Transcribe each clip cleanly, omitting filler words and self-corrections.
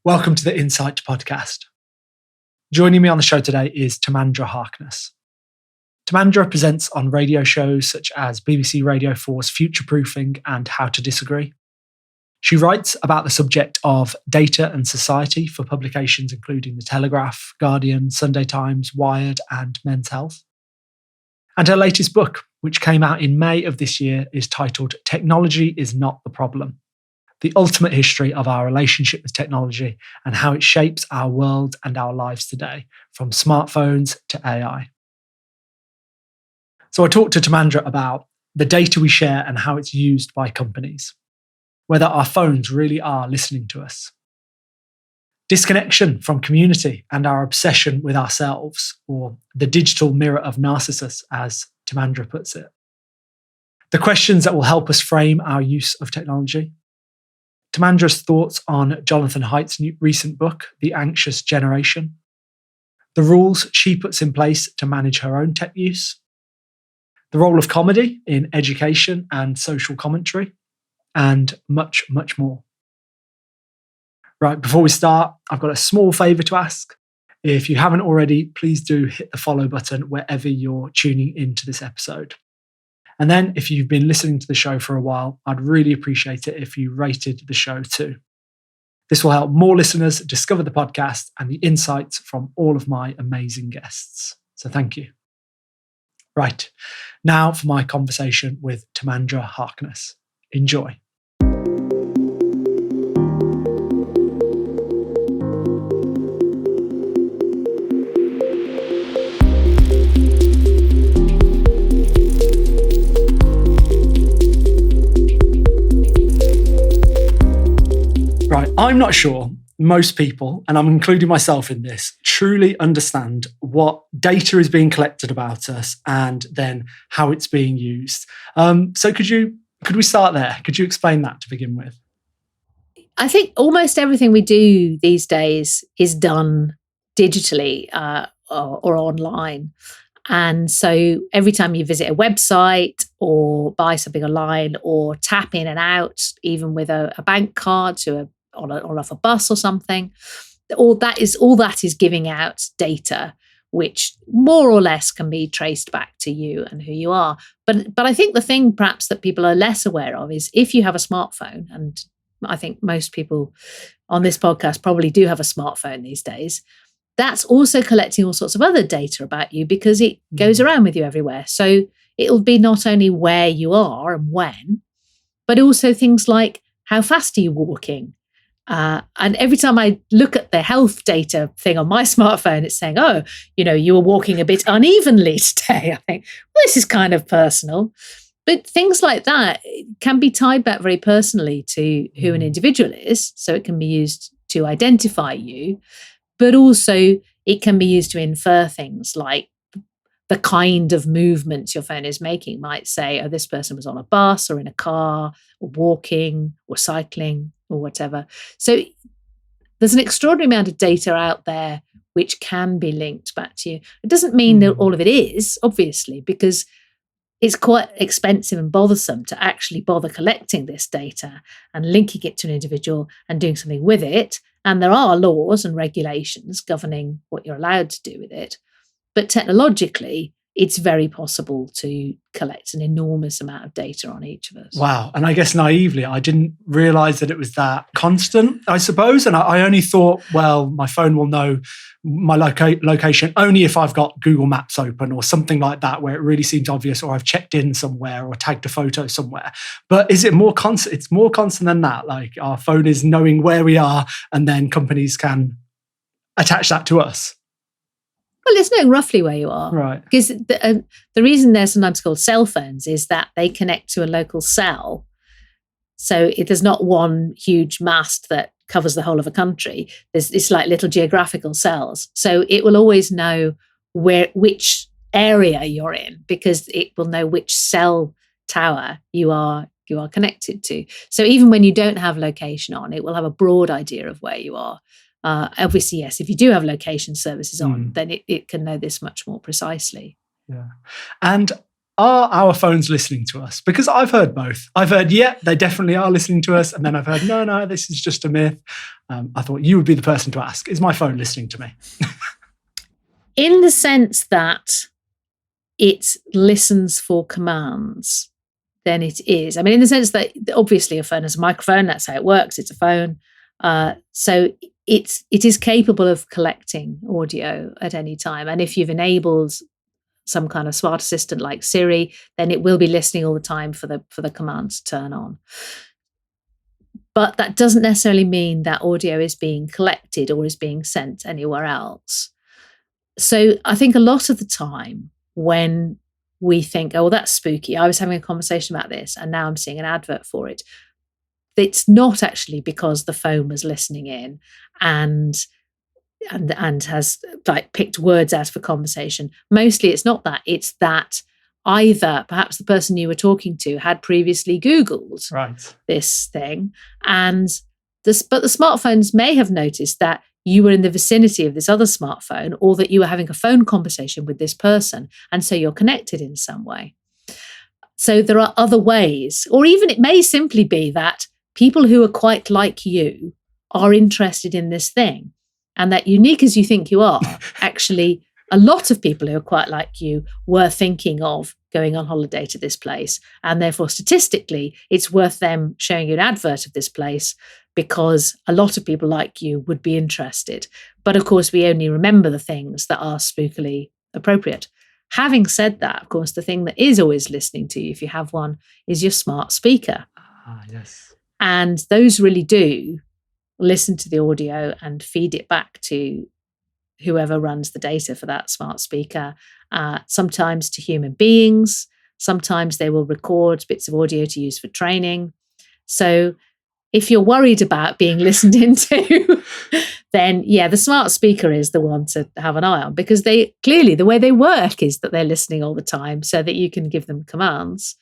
Welcome to the Insight podcast. Joining me on the show today is Timandra Harkness. Timandra presents on radio shows such as BBC Radio 4's FutureProofing and How to Disagree. She writes about the subject of data and society for publications including The Telegraph, Guardian, Sunday Times, Wired, and Men's Health. And her latest book, which came out in May of this year, is titled Technology is Not the Problem: The Ultimate History of Our Relationship with Technology and How It Shapes Our World and Our Lives Today, from Smartphones to AI. So I talked to Timandra about the data we share and how it's used by companies, whether our phones really are listening to us, disconnection from community and our obsession with ourselves, or the digital mirror of Narcissus, as Timandra puts it, the questions that will help us frame our use of technology, Timandra's thoughts on Jonathan Haidt's recent book, The Anxious Generation, the rules she puts in place to manage her own tech use, the role of comedy in education and social commentary, and much, much more. Right, before we start, I've got a small favour to ask. If you haven't already, please do hit the follow button wherever you're tuning into this episode. And then if you've been listening to the show for a while, I'd really appreciate it if you rated the show too. This will help more listeners discover the podcast and the insights from all of my amazing guests. So thank you. Right, now for my conversation with Timandra Harkness. Enjoy. Right, I'm not sure most people, and I'm including myself in this, truly understand what data is being collected about us and then how it's being used. So could we start there? Could you explain that to begin with? I think almost everything we do these days is done digitally or online. And so every time you visit a website or buy something online or tap in and out, even with a bank card or off a bus or something, all that is giving out data, which more or less can be traced back to you and who you are. But I think the thing perhaps that people are less aware of is if you have a smartphone, and I think most people on this podcast probably do have a smartphone these days, that's also collecting all sorts of other data about you because it goes around with you everywhere. So it'll be not only where you are and when, but also things like how fast are you walking? And every time I look at the health data thing on my smartphone, it's saying, oh, you were walking a bit unevenly today. I think, well, this is kind of personal. But things like that can be tied back very personally to who an individual is. So it can be used to identify you, but also it can be used to infer things like the kind of movements your phone is making. Might say, oh, this person was on a bus or in a car or walking or cycling or whatever. So there's an extraordinary amount of data out there which can be linked back to you. It doesn't mean that all of it is, obviously, because it's quite expensive and bothersome to actually bother collecting this data and linking it to an individual and doing something with it. And there are laws and regulations governing what you're allowed to do with it. But technologically, it's very possible to collect an enormous amount of data on each of us. Wow. And I guess naively, I didn't realize that it was that constant, I suppose. And I only thought, well, my phone will know my location only if I've got Google Maps open or something like that, where it really seems obvious, or I've checked in somewhere or tagged a photo somewhere. But is it more constant? It's more constant than that. Like our phone is knowing where we are and then companies can attach that to us. Well, it's knowing roughly where you are. Right. Because the reason they're sometimes called cell phones is that they connect to a local cell. So there's not one huge mast that covers the whole of a country. It's like little geographical cells. So it will always know which area you're in because it will know which cell tower you are connected to. So even when you don't have location on, it will have a broad idea of where you are. Obviously, yes, if you do have location services on, then it can know this much more precisely. Yeah. And are our phones listening to us? Because I've heard both. I've heard, yeah, they definitely are listening to us. And then I've heard, no, this is just a myth. I thought you would be the person to ask, is my phone listening to me? In the sense that it listens for commands, then it is. I mean, in the sense that obviously a phone has a microphone, that's how it works, it's a phone. So it is capable of collecting audio at any time. And if you've enabled some kind of smart assistant like Siri, then it will be listening all the time for the command to turn on. But that doesn't necessarily mean that audio is being collected or is being sent anywhere else. So I think a lot of the time when we think, oh, well, that's spooky, I was having a conversation about this and now I'm seeing an advert for it, it's not actually because the phone was listening in and has like picked words out of a conversation. Mostly it's not that. It's that either perhaps the person you were talking to had previously Googled this thing, but the smartphones may have noticed that you were in the vicinity of this other smartphone, or that you were having a phone conversation with this person, and so you're connected in some way. So there are other ways, or even it may simply be that people who are quite like you are interested in this thing, and that, unique as you think you are, actually a lot of people who are quite like you were thinking of going on holiday to this place, and therefore statistically it's worth them showing you an advert of this place because a lot of people like you would be interested. But of course, we only remember the things that are spookily appropriate. Having said that, of course, the thing that is always listening to you, if you have one, is your smart speaker. Yes. And those really do listen to the audio and feed it back to whoever runs the data for that smart speaker, sometimes to human beings. Sometimes they will record bits of audio to use for training. So if you're worried about being listened into, then yeah, the smart speaker is the one to have an eye on, because they clearly, the way they work is that they're listening all the time so that you can give them commands.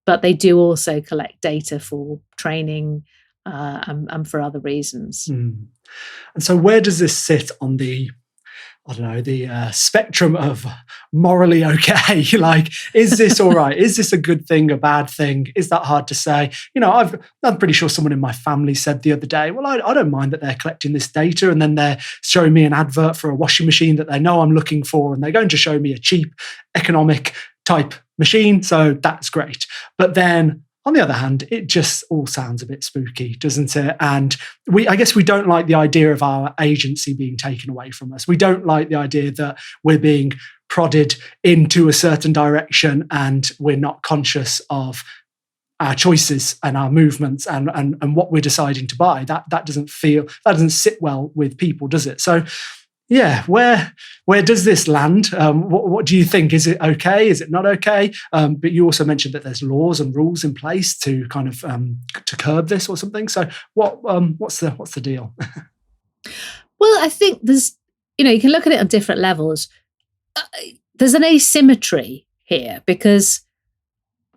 But they do also collect data for training and for other reasons. And so where does this sit on the spectrum of morally okay? Like, is this all right? Is this a good thing, a bad thing? Is that hard to say? I'm pretty sure someone in my family said the other day, well, I don't mind that they're collecting this data, and then they're showing me an advert for a washing machine that they know I'm looking for, and they're going to show me a cheap, economic type machine. So that's great. But then on the other hand, it just all sounds a bit spooky, doesn't it? And I guess we don't like the idea of our agency being taken away from us. We don't like the idea that we're being prodded into a certain direction and we're not conscious of our choices and our movements and what we're deciding to buy. That doesn't sit well with people, does it? So yeah, where does this land? What do you think? Is it okay? Is it not okay? But you also mentioned that there's laws and rules in place to kind of to curb this or something. So what's the deal? Well, I think there's, you can look at it on different levels. There's an asymmetry here, because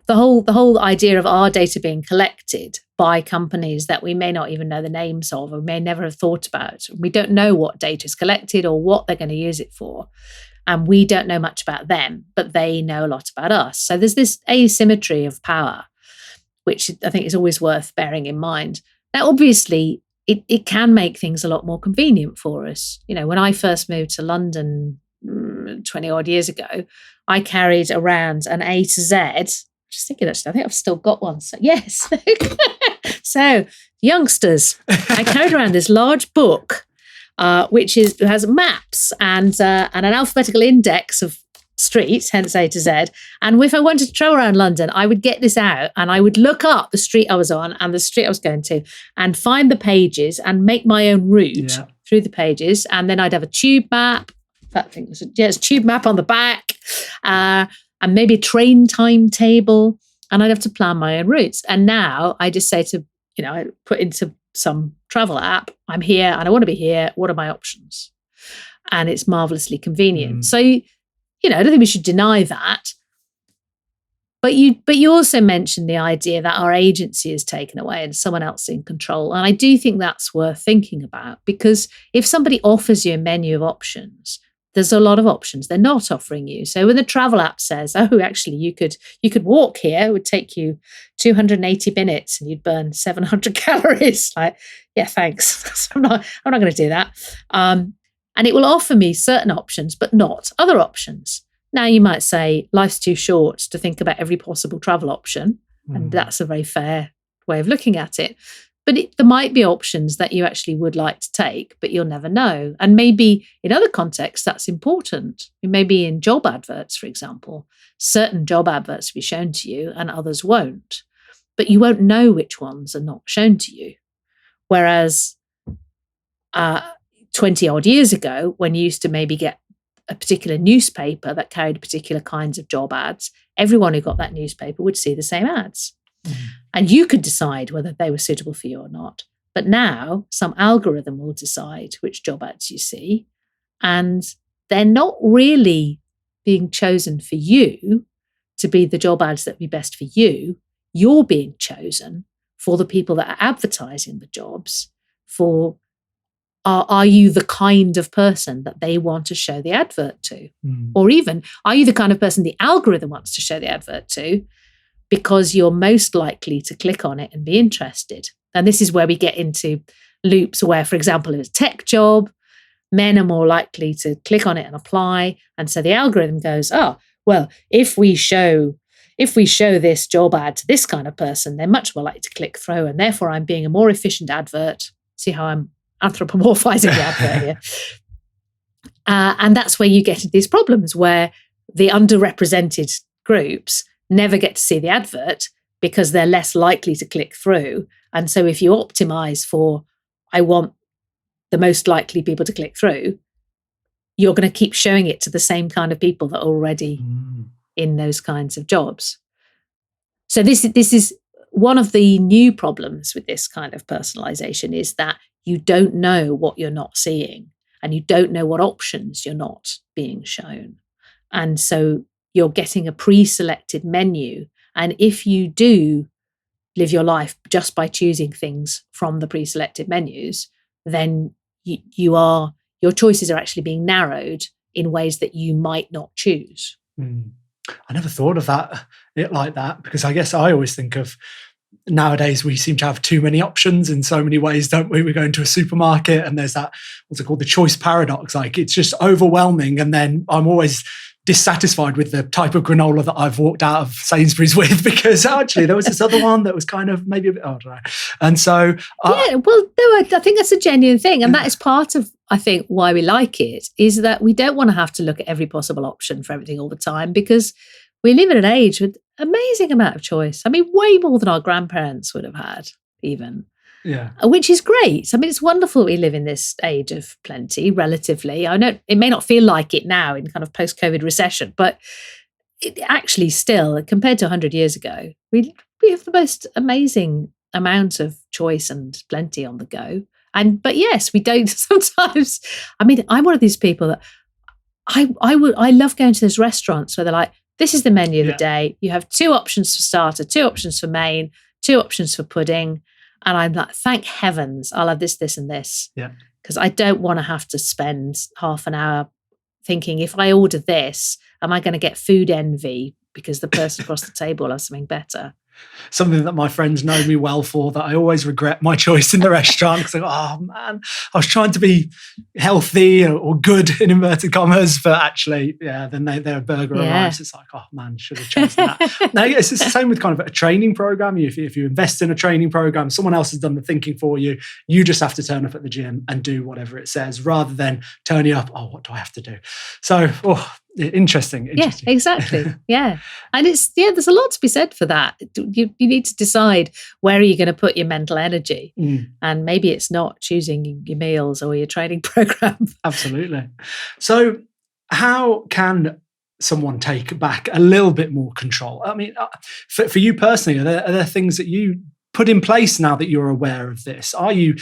the whole idea of our data being collected by companies that we may not even know the names of or may never have thought about. We don't know what data is collected or what they're going to use it for. And we don't know much about them, but they know a lot about us. So there's this asymmetry of power, which I think is always worth bearing in mind. Now, obviously, it can make things a lot more convenient for us. When I first moved to London 20 odd years ago, I carried around an A to Z. Just thinking, actually, I think I've still got one. So yes. So youngsters, I carried around this large book, which has maps and an alphabetical index of streets, hence A to Z. And if I wanted to travel around London, I would get this out and I would look up the street I was on and the street I was going to and find the pages and make my own route through the pages. And then I'd have a tube map. I think it's a tube map on the back. And maybe a train timetable, and I'd have to plan my own routes. And now I just say I put into some travel app, I'm here and I want to be here. What are my options? And it's marvelously convenient. So, I don't think we should deny that. But you also mentioned the idea that our agency is taken away and someone else in control. And I do think that's worth thinking about, because if somebody offers you a menu of options, there's a lot of options they're not offering you. So when the travel app says, oh, actually, you could walk here, it would take you 280 minutes and you'd burn 700 calories. Like, yeah, thanks. I'm not going to do that. And it will offer me certain options, but not other options. Now, you might say life's too short to think about every possible travel option. And that's a very fair way of looking at it. But there might be options that you actually would like to take, but you'll never know. And maybe in other contexts, that's important. Maybe in job adverts, for example, certain job adverts will be shown to you and others won't. But you won't know which ones are not shown to you. Whereas 20 odd years ago, when you used to maybe get a particular newspaper that carried particular kinds of job ads, everyone who got that newspaper would see the same ads. And you could decide whether they were suitable for you or not. But now some algorithm will decide which job ads you see. And they're not really being chosen for you to be the job ads that would be best for you. You're being chosen for the people that are advertising the jobs for, are you the kind of person that they want to show the advert to? Or even, are you the kind of person the algorithm wants to show the advert to? Because you're most likely to click on it and be interested. And this is where we get into loops where, for example, if it's a tech job, men are more likely to click on it and apply. And so the algorithm goes, oh, well, if we show this job ad to this kind of person, they're much more likely to click through. And therefore, I'm being a more efficient advert. See how I'm anthropomorphizing the advert here. And that's where you get into these problems where the underrepresented groups never get to see the advert because they're less likely to click through. And so if you optimize for, I want the most likely people to click through, you're going to keep showing it to the same kind of people that are already in those kinds of jobs. So this is one of the new problems with this kind of personalization, is that you don't know what you're not seeing and you don't know what options you're not being shown. And so you're getting a pre-selected menu. And if you do live your life just by choosing things from the pre-selected menus, then your choices are actually being narrowed in ways that you might not choose. I never thought of it like that, because I guess I always think of, nowadays we seem to have too many options in so many ways, don't we? We go into a supermarket and there's that, what's it called, the choice paradox. Like, it's just overwhelming, and then I'm always dissatisfied with the type of granola that I've walked out of Sainsbury's with, because actually there was this other one that was kind of maybe a bit, I don't know. And so I think that's a genuine thing, and that is part of, I think, why we like it, is that we don't want to have to look at every possible option for everything all the time, because we live in an age with amazing amount of choice. I mean, way more than our grandparents would have had, even. Yeah. Which is great. I mean, it's wonderful we live in this age of plenty, relatively. I know it may not feel like it now in kind of post-COVID recession, but it actually still, compared to 100 years ago, we have the most amazing amount of choice and plenty on the go. But yes, we don't sometimes. I mean, I'm one of these people that I love going to those restaurants where they're like, this is the menu of the day. You have 2 options for starter, 2 options for main, 2 options for pudding. And I'm like, thank heavens, I'll have this, this, and this. Yeah. Because I don't want to have to spend half an hour thinking, if I order this, am I going to get food envy because the person across the table will have something better? Something that my friends know me well for, that I always regret my choice in the restaurant, because I go, oh man, I was trying to be healthy or good in inverted commas, but actually, then they're a burger or rice. It's like, oh man, should have chosen that. Now, it's the same with kind of a training program. If you invest in a training program, someone else has done the thinking for you. You just have to turn up at the gym and do whatever it says, rather than turning up, oh, what do I have to do? So, interesting. Yeah, exactly. Yeah. And there's a lot to be said for that. You need to decide, where are you going to put your mental energy? And maybe it's not choosing your meals or your training program. Absolutely. So how can someone take back a little bit more control? I mean, for you personally, are there things that you put in place now that you're aware of this? Are you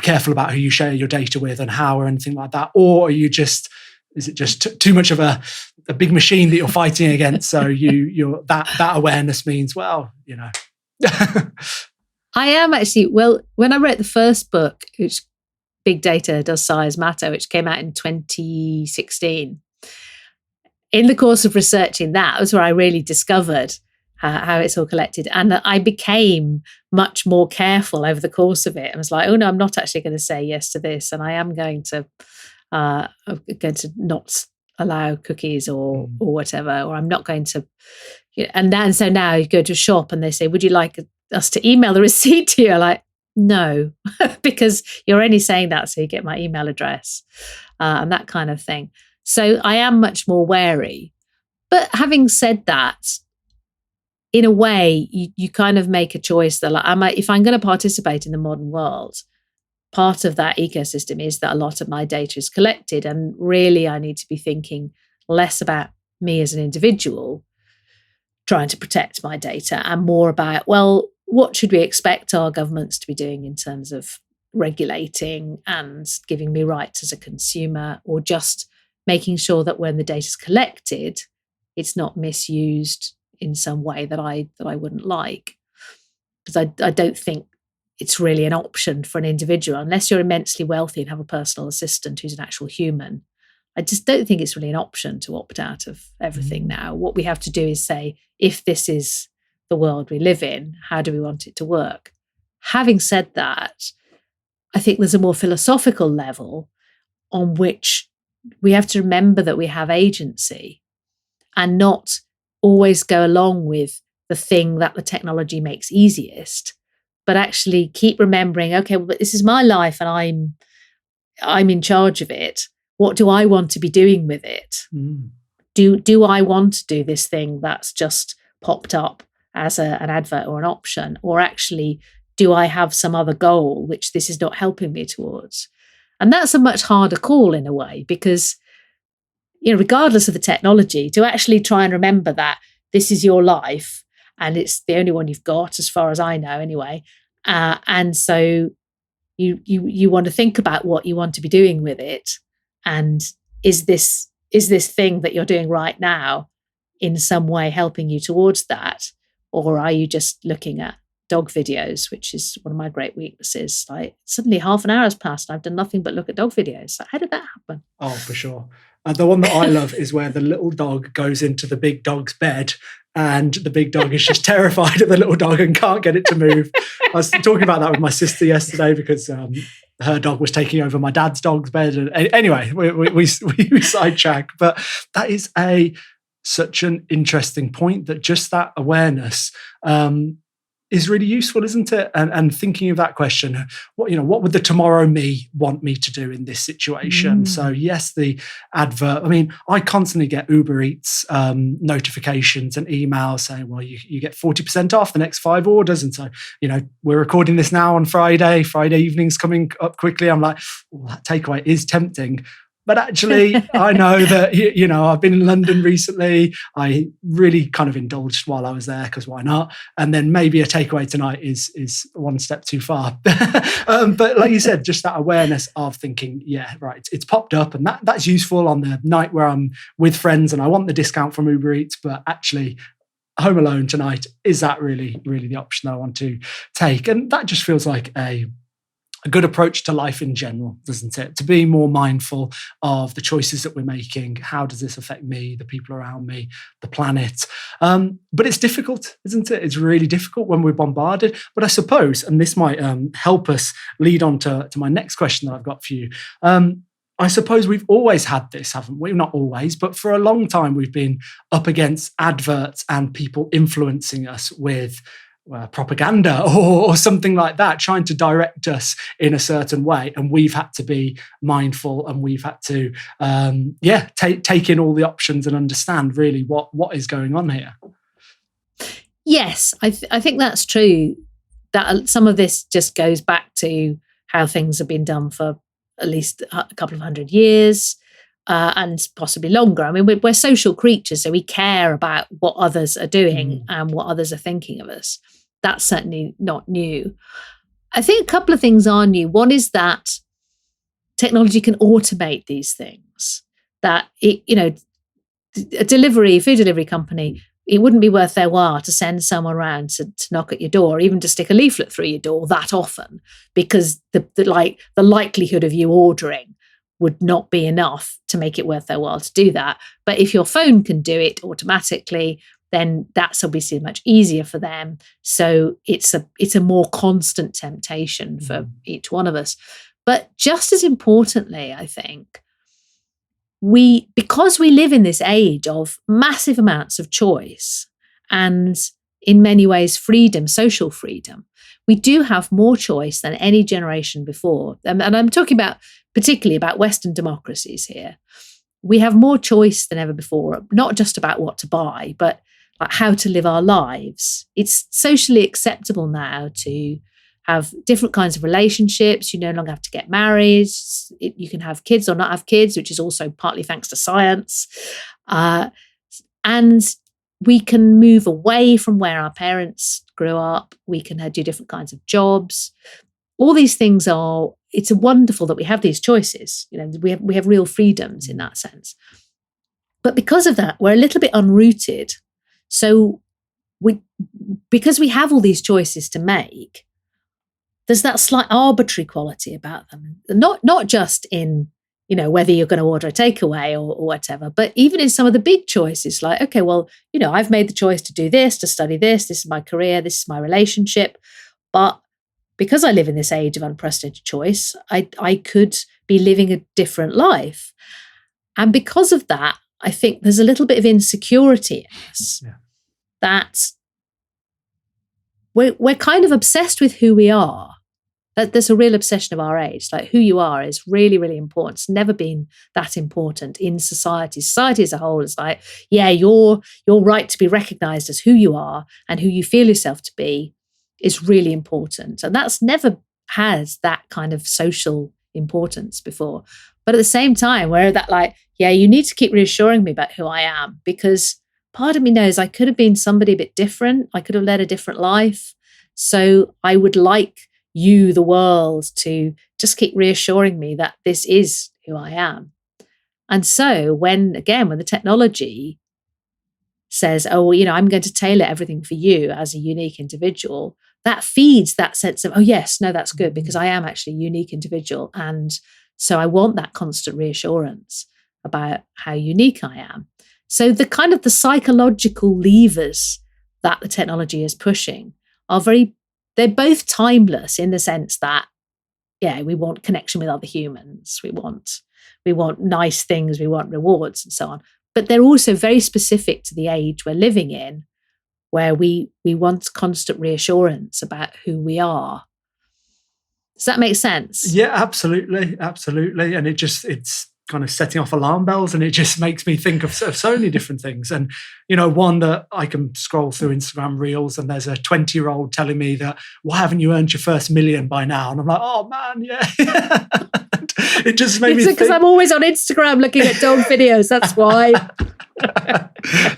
careful about who you share your data with and how, or anything like that? Or are you just, is it just too much of a big machine that you're fighting against? So you're that awareness means, well, you know. I am actually, when I wrote the first book, which Big Data Does Size Matter, which came out in 2016. In the course of researching that was where I really discovered how it's all collected. And I became much more careful over the course of it. I was like, oh no, I'm not actually going to say yes to this. And I am going to not allow cookies or whatever, or I'm not going to. And so now you go to a shop and they say, would you like us to email the receipt to you? I'm like, no, because you're only saying that so you get my email address and that kind of thing. So I am much more wary. But having said that, in a way, you kind of make a choice that, like, if I'm going to participate in the modern world, part of that ecosystem is that a lot of my data is collected. And really, I need to be thinking less about me as an individual trying to protect my data and more about, well, what should we expect our governments to be doing in terms of regulating and giving me rights as a consumer, or just making sure that when the data is collected, it's not misused in some way that I wouldn't like. Because I don't think it's really an option for an individual, unless you're immensely wealthy and have a personal assistant who's an actual human. I just don't think it's really an option to opt out of everything now. What we have to do is say, if this is the world we live in, how do we want it to work? Having said that, I think there's a more philosophical level on which we have to remember that we have agency and not always go along with the thing that the technology makes easiest, but actually keep remembering, okay, well, this is my life and I'm in charge of it. What do I want to be doing with it? Do I want to do this thing that's just popped up as an advert or an option? Or actually, do I have some other goal which this is not helping me towards? And that's a much harder call in a way, because regardless of the technology, to actually try and remember that this is your life and it's the only one you've got, as far as I know anyway. And so you want to think about what you want to be doing with it. And is this thing that you're doing right now in some way helping you towards that? Or are you just looking at dog videos, which is one of my great weaknesses? Like, suddenly half an hour has passed and I've done nothing but look at dog videos. Like, how did that happen? Oh, for sure. The one that I love is where the little dog goes into the big dog's bed and the big dog is just terrified of the little dog and can't get it to move. I was talking about that with my sister yesterday because her dog was taking over my dad's dog's bed. And anyway, we sidetrack. But that is such an interesting point, that just that awareness is really useful, isn't it? And thinking of that question, what would the tomorrow me want me to do in this situation? So yes, the advert. I mean, I constantly get Uber Eats notifications and emails saying, well, you get 40% off the next 5 orders. And so, we're recording this now on Friday. Friday evening's coming up quickly. I'm like, that takeaway is tempting. But actually, I know that, I've been in London recently. I really kind of indulged while I was there, because why not? And then maybe a takeaway tonight is one step too far. But like you said, just that awareness of thinking, yeah, right, it's popped up, and that's useful on the night where I'm with friends and I want the discount from Uber Eats, but actually, home alone tonight, is that really, really the option that I want to take? And that just feels like a good approach to life in general, doesn't it? To be more mindful of the choices that we're making. How does this affect me, the people around me, the planet? But it's difficult, isn't it? It's really difficult when we're bombarded. But I suppose, and this might help us lead on to my next question that I've got for you. I suppose we've always had this, haven't we? Not always, but for a long time we've been up against adverts and people influencing us with propaganda or something like that, trying to direct us in a certain way, and we've had to be mindful, and we've had to take in all the options and understand really what is going on here. Yes, I think that's true. That some of this just goes back to how things have been done for at least a couple of 100 years. And possibly longer. I mean, we're social creatures, so we care about what others are doing and what others are thinking of us. That's certainly not new. I think a couple of things are new. One is that technology can automate these things. That a food delivery company it wouldn't be worth their while to send someone around to knock at your door, even to stick a leaflet through your door that often, because the likelihood of you ordering would not be enough to make it worth their while to do that. But if your phone can do it automatically, then that's obviously much easier for them. So it's a more constant temptation for each one of us. But just as importantly, I think, because we live in this age of massive amounts of choice and in many ways freedom, social freedom, we do have more choice than any generation before. And I'm talking about particularly about Western democracies here. We have more choice than ever before, not just about what to buy, but like how to live our lives. It's socially acceptable now to have different kinds of relationships. You no longer have to get married. You can have kids or not have kids, which is also partly thanks to science. And we can move away from where our parents grew up. We can do different kinds of jobs. All these things it's wonderful that we have these choices. We have real freedoms in that sense. But because of that, we're a little bit unrooted. So because we have all these choices to make, there's that slight arbitrary quality about them. Not just in, whether you're going to order a takeaway or whatever, but even in some of the big choices, like, okay, well, I've made the choice to do this, to study this is my career, this is my relationship. But because I live in this age of unprecedented choice, I could be living a different life. And because of that, I think there's a little bit of insecurity in us. Yeah. That we're kind of obsessed with who we are. That there's a real obsession of our age. Like, who you are is really, really important. It's never been that important in society. Society as a whole is like, yeah, your right to be recognized as who you are and who you feel yourself to be is really important. And that's never had that kind of social importance before. But at the same time, we're that like, yeah, you need to keep reassuring me about who I am, because part of me knows I could have been somebody a bit different. I could have led a different life. So I would like you, the world, to just keep reassuring me that this is who I am. And so when the technology says, oh, I'm going to tailor everything for you as a unique individual, that feeds that sense of, oh, yes, no, that's good, because I am actually a unique individual. And so I want that constant reassurance about how unique I am. So the psychological levers that the technology is pushing they're both timeless in the sense that, yeah, we want connection with other humans. We want nice things. We want rewards and so on. But they're also very specific to the age we're living in, where we want constant reassurance about who we are. Does that make sense? Yeah, absolutely. Absolutely. And it's kind of setting off alarm bells, and it just makes me think of so many different things. And, one that I can scroll through Instagram Reels and there's a 20-year-old telling me that, why haven't you earned your first million by now? And I'm like, oh man, yeah. It just made me think. Because I'm always on Instagram looking at dog videos, that's why.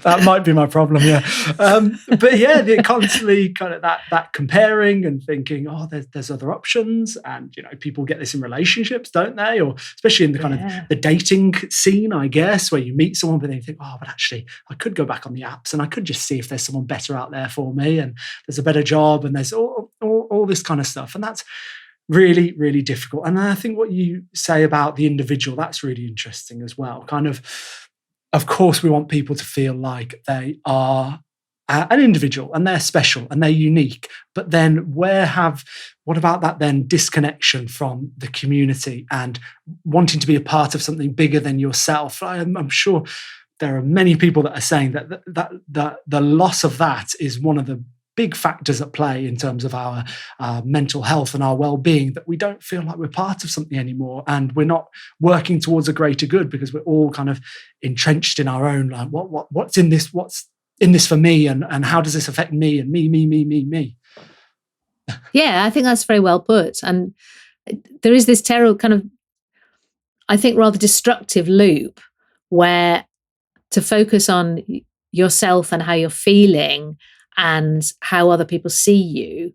That might be my problem, yeah. But yeah, they're constantly kind of that comparing and thinking, oh, there's other options, and people get this in relationships, don't they? Or especially in the kind of the dating scene, I guess, where you meet someone, but then you think, oh, but actually, I could go back on the apps and I could just see if there's someone better out there for me, and there's a better job, and there's all this kind of stuff, and that's really, really difficult. And I think what you say about the individual, that's really interesting as well. Of course, we want people to feel like they are an individual and they're special and they're unique. But then what about that then disconnection from the community and wanting to be a part of something bigger than yourself? I'm sure there are many people that are saying that the loss of that is one of the big factors at play in terms of our mental health and our well-being, that we don't feel like we're part of something anymore, and we're not working towards a greater good because we're all kind of entrenched in our own, like, what's in this for me, and how does this affect me, and me. Yeah, I think that's very well put. And there is this terrible kind of, I think, rather destructive loop where to focus on yourself and how you're feeling and how other people see you,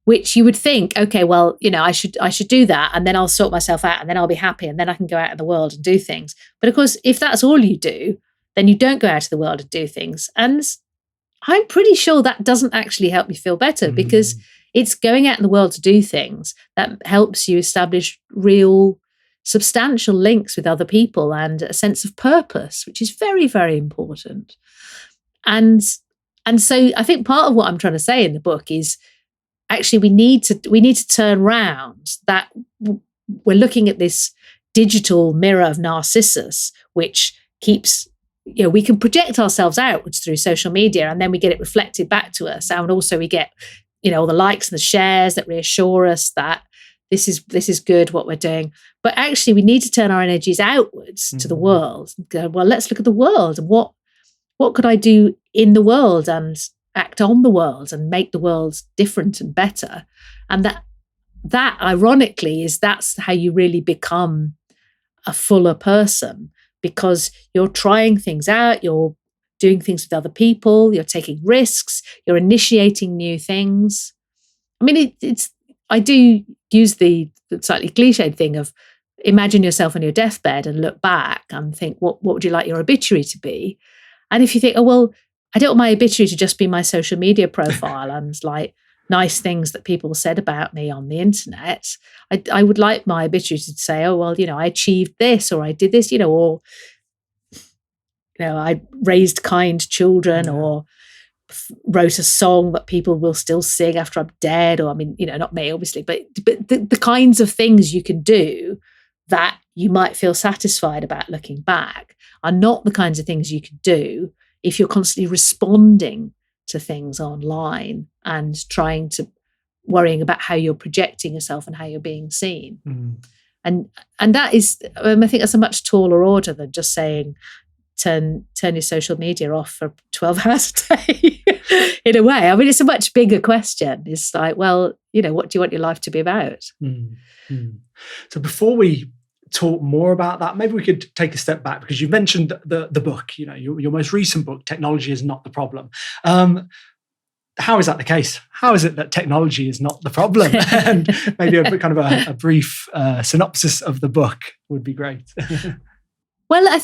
which you would think, okay, well, I should do that, and then I'll sort myself out, and then I'll be happy, and then I can go out in the world and do things. But of course, if that's all you do, then you don't go out to the world and do things. And I'm pretty sure that doesn't actually help you feel better, because it's going out in the world to do things that helps you establish real, substantial links with other people and a sense of purpose, which is very, very important. And so I think part of what I'm trying to say in the book is actually we need to turn round that we're looking at this digital mirror of Narcissus, which keeps, we can project ourselves outwards through social media, and then we get it reflected back to us. And also we get, all the likes and the shares that reassure us that this is good what we're doing. But actually we need to turn our energies outwards to the world and go, well, let's look at the world and what could I do in the world and act on the world and make the world different and better. And that ironically that's how you really become a fuller person, because you're trying things out, you're doing things with other people, you're taking risks, you're initiating new things. I mean, I do use the slightly cliched thing of imagine yourself on your deathbed and look back and think, what would you like your obituary to be? And if you think, oh, well, I don't want my obituary to just be my social media profile and like nice things that people said about me on the internet. I would like my obituary to say, oh, well, I achieved this, or I did this, or, I raised kind children, or wrote a song that people will still sing after I'm dead, or, I mean, not me, obviously, but the kinds of things you can do that you might feel satisfied about looking back are not the kinds of things you could do if you're constantly responding to things online and worrying about how you're projecting yourself and how you're being seen. And that is, I think that's a much taller order than just saying turn your social media off for 12 hours a day. In a way, I mean, it's a much bigger question. It's like, well, what do you want your life to be about? So before we talk more about that, maybe we could take a step back, because you mentioned the book, your most recent book, Technology is Not the Problem. How is that the case? How is it that technology is not the problem? And maybe a brief synopsis of the book would be great. Well, I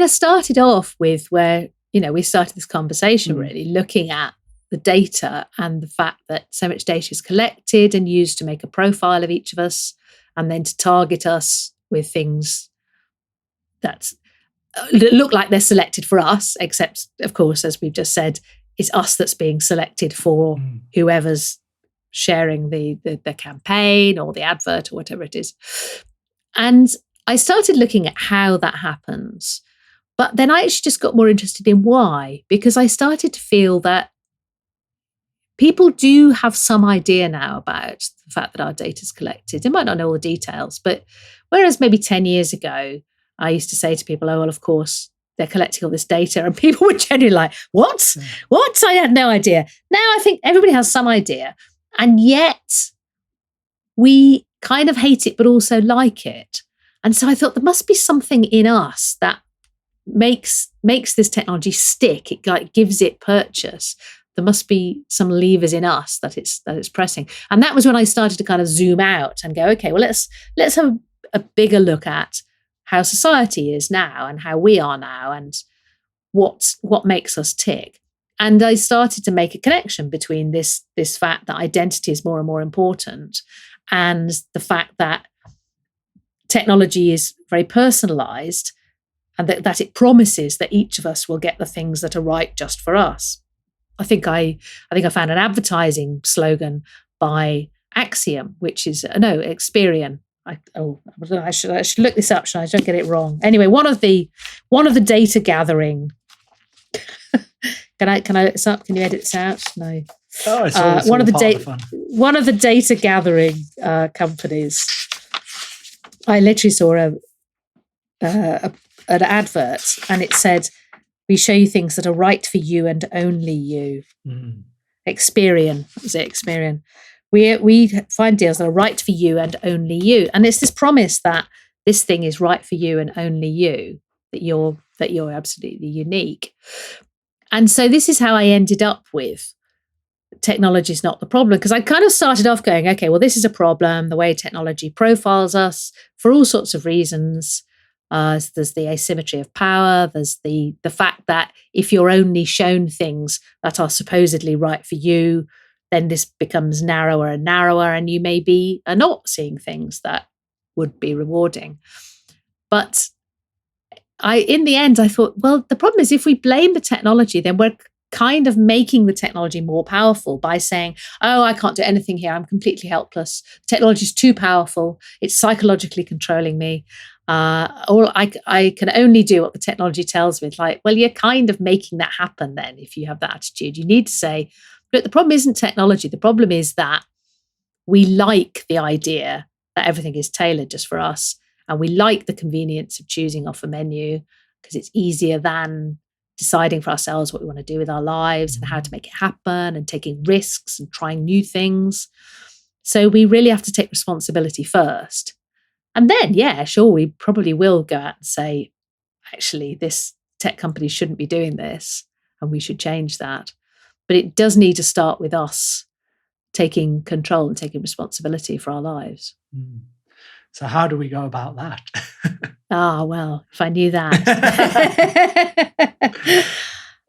started off with where, we started this conversation really looking at the data and the fact that so much data is collected and used to make a profile of each of us, and then to target us with things that look like they're selected for us, except, of course, as we've just said, it's us that's being selected for whoever's sharing the campaign or the advert or whatever it is. And I started looking at how that happens. But then I actually just got more interested in why, because I started to feel that people do have some idea now about the fact that our data is collected. They might not know all the details, but whereas maybe 10 years ago, I used to say to people, oh, well, of course, they're collecting all this data. And people were generally like, what? What? I had no idea. Now I think everybody has some idea. And yet we kind of hate it, but also like it. And so I thought there must be something in us that makes this technology stick. It like gives it purchase. There must be some levers in us that it's pressing. And that was when I started to kind of zoom out and go, okay, well, let's have a bigger look at how society is now and how we are now and what makes us tick. And I started to make a connection between this fact that identity is more and more important and the fact that technology is very personalized and that it promises that each of us will get the things that are right just for us. I think I found an advertising slogan by Axiom, which is Experian. I should look this up so I don't get it wrong. Anyway, one of the data gathering. Can you edit this out? No. Oh, it's one of the data gathering companies. I literally saw an advert, and it said, "We show you things that are right for you and only you." Experian, was it Experian? We find deals that are right for you and only you, and it's this promise that this thing is right for you and only you, that you're absolutely unique. And so this is how I ended up with technology is not the problem, because I kind of started off going, okay, well, this is a problem, the way technology profiles us for all sorts of reasons. So there's the asymmetry of power. There's the fact that if you're only shown things that are supposedly right for you, then this becomes narrower and narrower, and you maybe are not seeing things that would be rewarding. But in the end, I thought, well, the problem is if we blame the technology, then we're kind of making the technology more powerful by saying, oh, I can't do anything here. I'm completely helpless. Technology is too powerful. It's psychologically controlling me. Or I can only do what the technology tells me. It's like, well, you're kind of making that happen then if you have that attitude. You need to say, look, the problem isn't technology. The problem is that we like the idea that everything is tailored just for us. And we like the convenience of choosing off a menu because it's easier than deciding for ourselves what we want to do with our lives and how to make it happen and taking risks and trying new things. So we really have to take responsibility first. And then, yeah, sure, we probably will go out and say, actually, this tech company shouldn't be doing this and we should change that. But it does need to start with us taking control and taking responsibility for our lives. Mm. So how do we go about that? Well, if I knew that.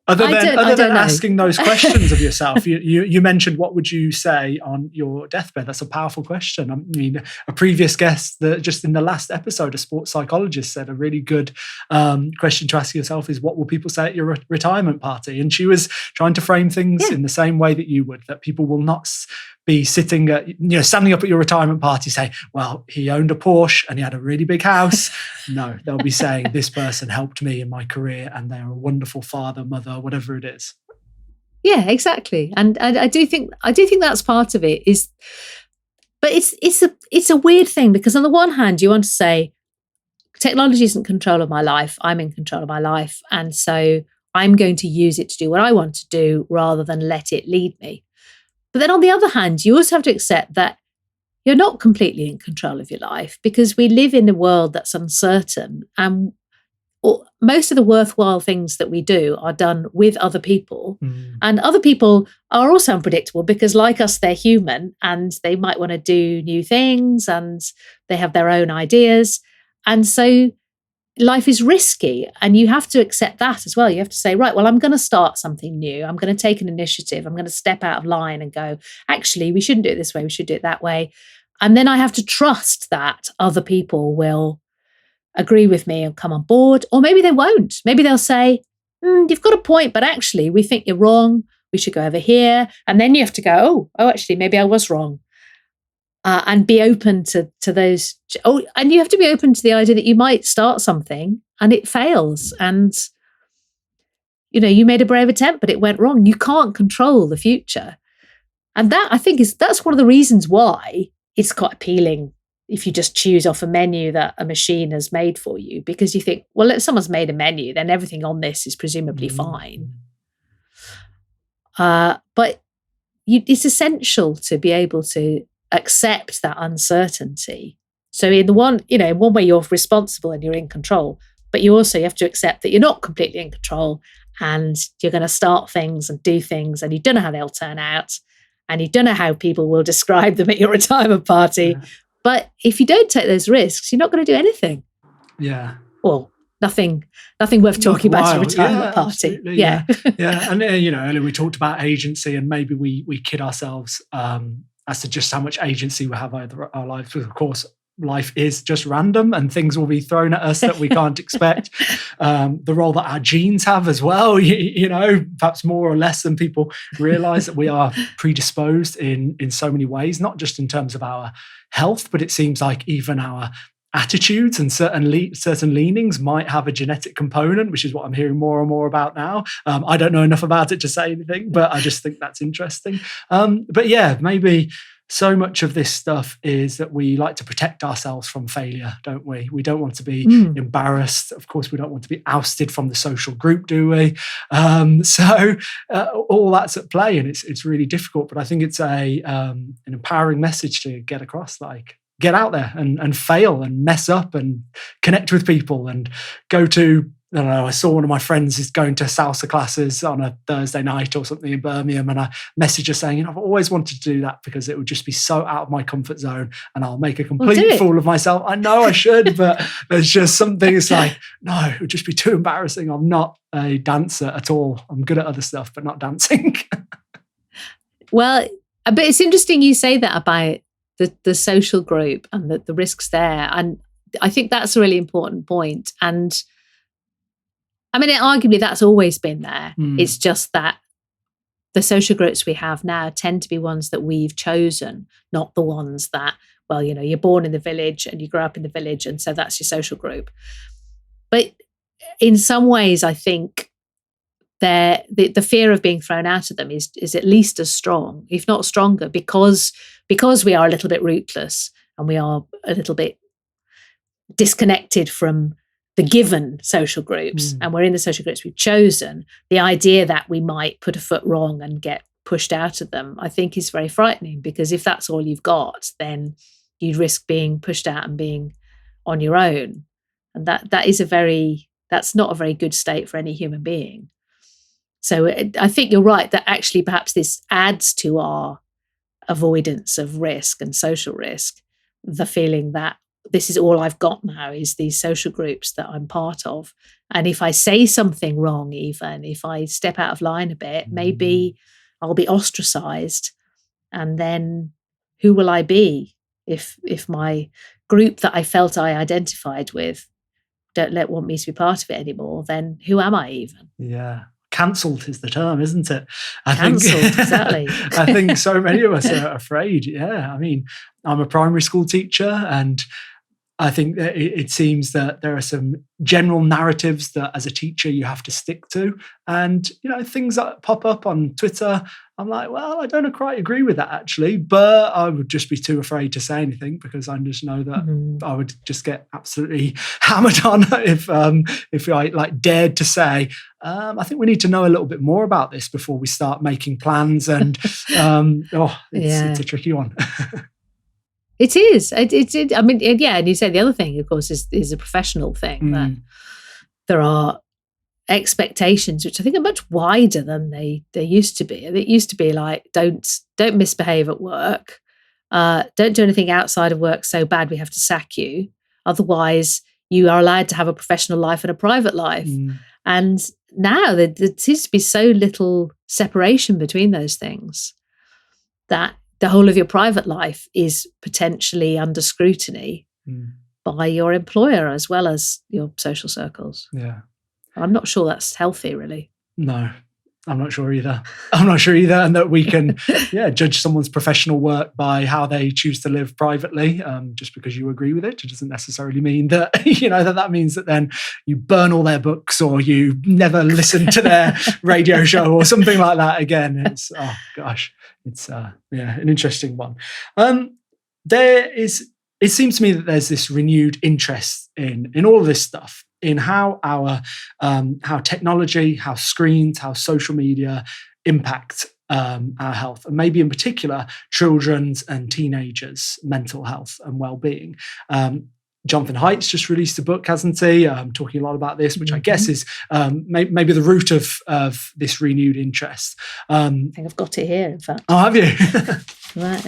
Other than asking those questions of yourself, you mentioned, what would you say on your deathbed? That's a powerful question. I mean, a previous guest that just in the last episode, a sports psychologist, said a really good question to ask yourself is, what will people say at your retirement party? And she was trying to frame things in the same way that you would, that people will not be sitting at, standing up at your retirement party saying, well, he owned a Porsche and he had a really big house. No, they'll be saying, this person helped me in my career and they're a wonderful father, mother, whatever it is. Yeah, exactly. And I do think that's part of it is, but it's a weird thing because on the one hand, you want to say, technology isn't in control of my life. I'm in control of my life. And so I'm going to use it to do what I want to do rather than let it lead me. But then on the other hand, you also have to accept that you're not completely in control of your life because we live in a world that's uncertain. And most of the worthwhile things that we do are done with other people. Mm. And other people are also unpredictable because, like us, they're human and they might want to do new things and they have their own ideas. And so life is risky and you have to accept that as well. You have to say, right, well, I'm going to start something new. I'm going to take an initiative. I'm going to step out of line and go, actually, we shouldn't do it this way. We should do it that way. And then I have to trust that other people will agree with me and come on board. Or maybe they won't. Maybe they'll say, you've got a point, but actually we think you're wrong. We should go over here. And then you have to go, oh, actually, maybe I was wrong. And be open to those. Oh, and you have to be open to the idea that you might start something and it fails. And, you made a brave attempt, but it went wrong. You can't control the future. And that, I think, that's one of the reasons why it's quite appealing if you just choose off a menu that a machine has made for you, because you think, well, if someone's made a menu, then everything on this is presumably fine. But it's essential to be able to accept that uncertainty. So in one way you're responsible and you're in control, but you have to accept that you're not completely in control and you're going to start things and do things and you don't know how they'll turn out and you don't know how people will describe them at your retirement party. Yeah. But if you don't take those risks, you're not going to do anything. Yeah. Well, nothing worth talking about at a retirement party. Yeah. And earlier we talked about agency and maybe we kid ourselves as to just how much agency we have over our lives. Because of course, life is just random and things will be thrown at us that we can't expect. The role that our genes have as well, perhaps more or less than people realize, that we are predisposed in so many ways, not just in terms of our health, but it seems like even our attitudes and certain leanings might have a genetic component, which is what I'm hearing more and more about now. I don't know enough about it to say anything, but I just think that's interesting. But yeah, maybe so much of this stuff is that we like to protect ourselves from failure, don't we? We don't want to be embarrassed. Of course, we don't want to be ousted from the social group, do we? So all that's at play, and it's really difficult. But I think it's an empowering message to get across, like, get out there and fail and mess up and connect with people and go to don't know, I saw one of my friends is going to salsa classes on a Thursday night or something in Birmingham, and I messaged her saying, I've always wanted to do that because it would just be so out of my comfort zone and I'll make a complete fool of myself. I know I should, but there's just something, it's like, no, it would just be too embarrassing. I'm not a dancer at all. I'm good at other stuff, but not dancing. Well, but it's interesting you say that about the social group and the risks there. And I think that's a really important point. And I mean, arguably that's always been there. It's just that the social groups we have now tend to be ones that we've chosen, not the ones that, well, you know, you're born in the village and you grow up in the village, and so that's your social group. But in some ways, I think the fear of being thrown out of them is at least as strong, if not stronger, because we are a little bit rootless and we are a little bit disconnected from the given social groups, and we're in the social groups we've chosen. The idea that we might put a foot wrong and get pushed out of them, I think, is very frightening, because if that's all you've got, then you'd risk being pushed out and being on your own, and that's not a very good state for any human being. So I think you're right that actually perhaps this adds to our avoidance of risk and social risk, the feeling that this is all I've got now is these social groups that I'm part of. And if I say something wrong, even if I step out of line a bit, maybe I'll be ostracized. And then who will I be if my group that I felt I identified with don't want me to be part of it anymore? Then who am I even? Yeah. Cancelled is the term, isn't it? Cancelled, exactly. I think so many of us are afraid. Yeah. I mean, I'm a primary school teacher, and I think that it seems that there are some general narratives that as a teacher you have to stick to. And, you know, things that pop up on Twitter, I'm like, well, I don't quite agree with that actually, but I would just be too afraid to say anything because I just know that I would just get absolutely hammered on if I like dared to say, I think we need to know a little bit more about this before we start making plans. And it's a tricky one. It is. I mean, yeah. And you say the other thing, of course, is a professional thing, that there are expectations which I think are much wider than they used to be. It used to be like, don't misbehave at work, don't do anything outside of work so bad we have to sack you. Otherwise, you are allowed to have a professional life and a private life. And now there seems to be so little separation between those things that the whole of your private life is potentially under scrutiny by your employer as well as your social circles. Yeah. I'm not sure that's healthy, really. No, I'm not sure either. And that we can judge someone's professional work by how they choose to live privately. Just because you agree with it doesn't necessarily mean that, that means that then you burn all their books or you never listen to their radio show or something like that again. It's, oh gosh, it's an interesting one. It seems to me that there's this renewed interest in all of this stuff, in how how technology, how screens, how social media impact our health, and maybe in particular children's and teenagers' mental health and well-being. Jonathan Haidt's just released a book, hasn't he? Talking a lot about this, which I guess is maybe the root of this renewed interest. I think I've got it here, in fact. Oh, have you? Right,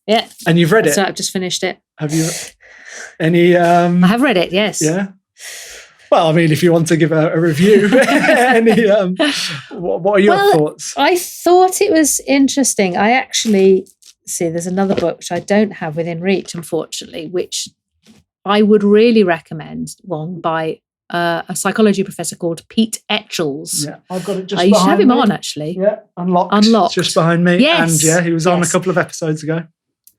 yeah. And you've read it? So I've just finished it. Have you? Any? I have read it, yes. Yeah. Well, I mean, if you want to give a review, what are your thoughts? I thought it was interesting. I actually see there's another book which I don't have within reach, unfortunately, which I would really recommend, one by a psychology professor called Pete Etchells. Yeah, I've got it just behind me. You should have him on, actually. Yeah, Unlocked. Just behind me. Yes. And he was on a couple of episodes ago.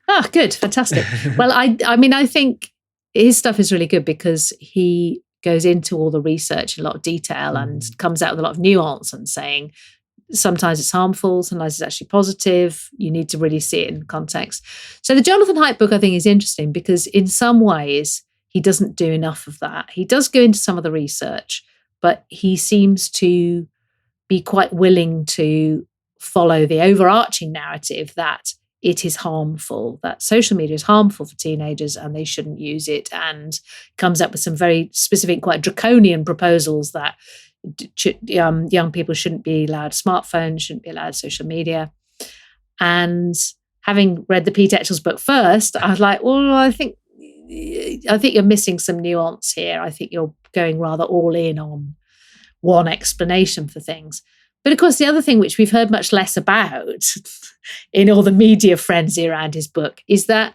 Oh, good. Fantastic. Well, I mean, I think his stuff is really good because he goes into all the research in a lot of detail and comes out with a lot of nuance and saying sometimes it's harmful, sometimes it's actually positive. You need to really see it in context. So the Jonathan Haidt book, I think, is interesting because in some ways he doesn't do enough of that. He does go into some of the research, but he seems to be quite willing to follow the overarching narrative that it is harmful, that social media is harmful for teenagers and they shouldn't use it, and comes up with some very specific, quite draconian proposals that young people shouldn't be allowed smartphones, shouldn't be allowed social media. And having read the Pete Etchells book first, I was like, well, I think you're missing some nuance here. I think you're going rather all in on one explanation for things. But of course, the other thing which we've heard much less about in all the media frenzy around his book is that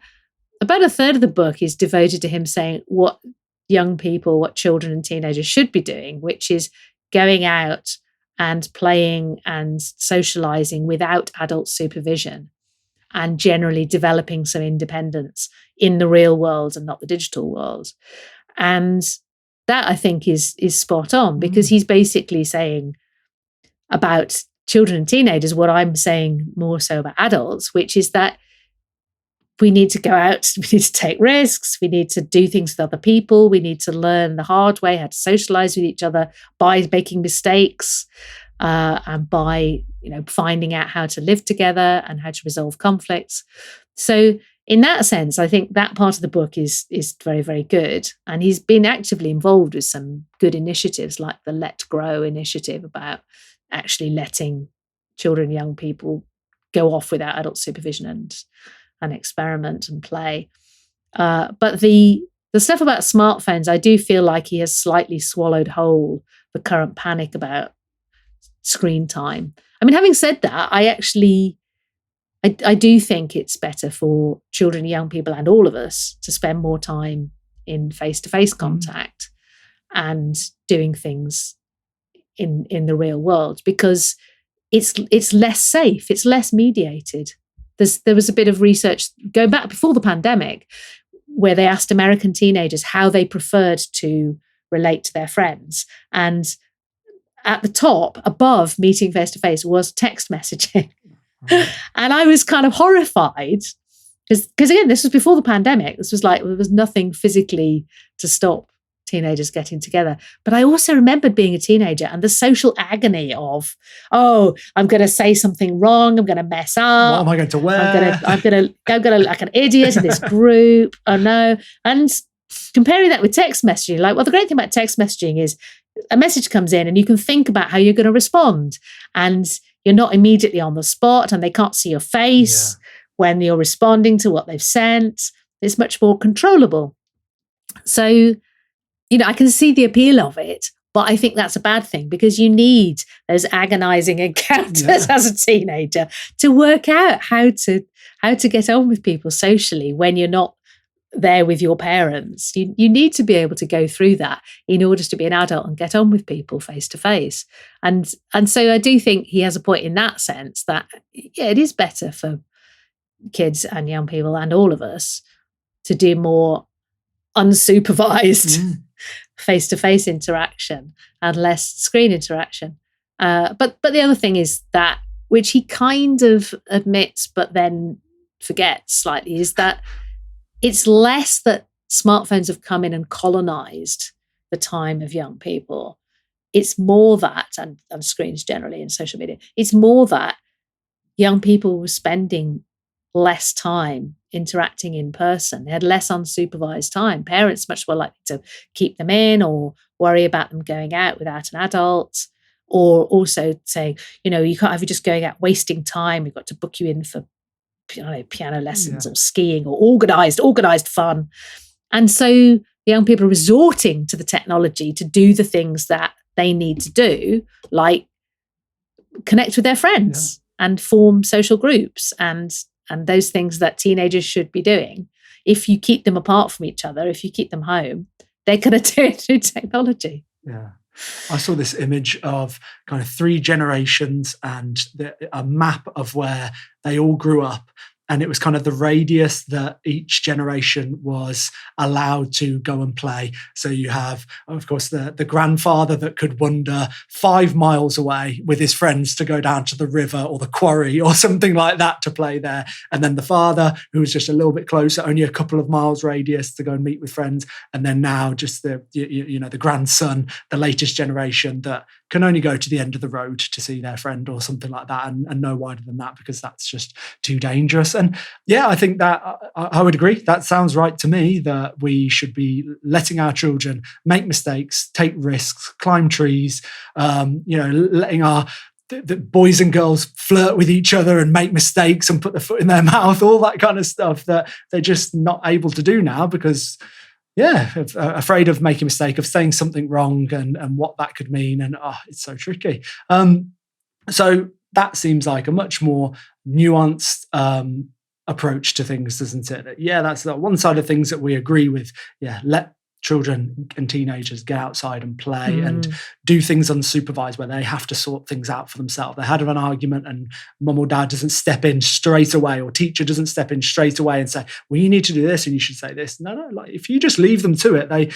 about a third of the book is devoted to him saying what young people, what children and teenagers should be doing, which is going out and playing and socializing without adult supervision and generally developing some independence in the real world and not the digital world. And that, I think, is spot on, because he's basically saying about children and teenagers what I'm saying more so about adults, which is that we need to go out, we need to take risks, we need to do things with other people, we need to learn the hard way how to socialize with each other by making mistakes, and by finding out how to live together and how to resolve conflicts. So in that sense, I think that part of the book is very, very good. And he's been actively involved with some good initiatives like the Let Grow initiative about actually letting children, young people go off without adult supervision and experiment and play. But the stuff about smartphones, I do feel like he has slightly swallowed whole the current panic about screen time. I mean, having said that, I do think it's better for children, young people, and all of us to spend more time in face-to-face contact and doing things in the real world, because it's less safe, it's less mediated. There was a bit of research going back before the pandemic where they asked American teenagers how they preferred to relate to their friends. And at the top, above meeting face-to-face, was text messaging. And I was kind of horrified because again, this was before the pandemic. This was like, there was nothing physically to stop teenagers getting together. But I also remembered being a teenager and the social agony of, I'm going to say something wrong. I'm going to mess up. What am I going to wear? I'm going to like an idiot in this group. Oh no. And comparing that with text messaging, like, well, the great thing about text messaging is a message comes in and you can think about how you're going to respond, and you're not immediately on the spot and they can't see your face when you're responding to what they've sent. It's much more controllable. So, I can see the appeal of it, but I think that's a bad thing, because you need those agonizing encounters as a teenager to work out how to get on with people socially when you're not there with your parents. You need to be able to go through that in order to be an adult and get on with people face to face. And so I do think he has a point in that sense that, it is better for kids and young people and all of us to do more unsupervised face-to-face interaction and less screen interaction. But the other thing is that, which he kind of admits but then forgets slightly, is that it's less that smartphones have come in and colonized the time of young people. It's more that, and screens generally and social media, it's more that young people were spending less time interacting in person. They had less unsupervised time. Parents much more likely to keep them in or worry about them going out without an adult, or also saying, you can't have you just going out wasting time. We've got to book you in for piano lessons or skiing or organized fun. And so the young people are resorting to the technology to do the things that they need to do, like connect with their friends and form social groups and those things that teenagers should be doing. If you keep them apart from each other, if you keep them home, they're going to do it through technology. Yeah. I saw this image of kind of 3 generations and a map of where they all grew up. And it was kind of the radius that each generation was allowed to go and play. So you have, of course, the grandfather that could wander 5 miles away with his friends to go down to the river or the quarry or something like that to play there. And then the father, who was just a little bit closer, only a couple of miles radius to go and meet with friends. And then now just the grandson, the latest generation that can only go to the end of the road to see their friend or something like that, and no wider than that, because that's just too dangerous. And yeah, I think that I would agree. That sounds right to me, that we should be letting our children make mistakes, take risks, climb trees, letting the boys and girls flirt with each other and make mistakes and put their foot in their mouth, all that kind of stuff that they're just not able to do now because, afraid of making a mistake, of saying something wrong and what that could mean. And it's so tricky. So that seems like a much more nuanced approach to things, doesn't it? Yeah, that's the one side of things that we agree with. Yeah, let children and teenagers get outside and play and do things unsupervised where they have to sort things out for themselves. They had an argument and mum or dad doesn't step in straight away, or teacher doesn't step in straight away and say, well, you need to do this and you should say this. No, like if you just leave them to it, they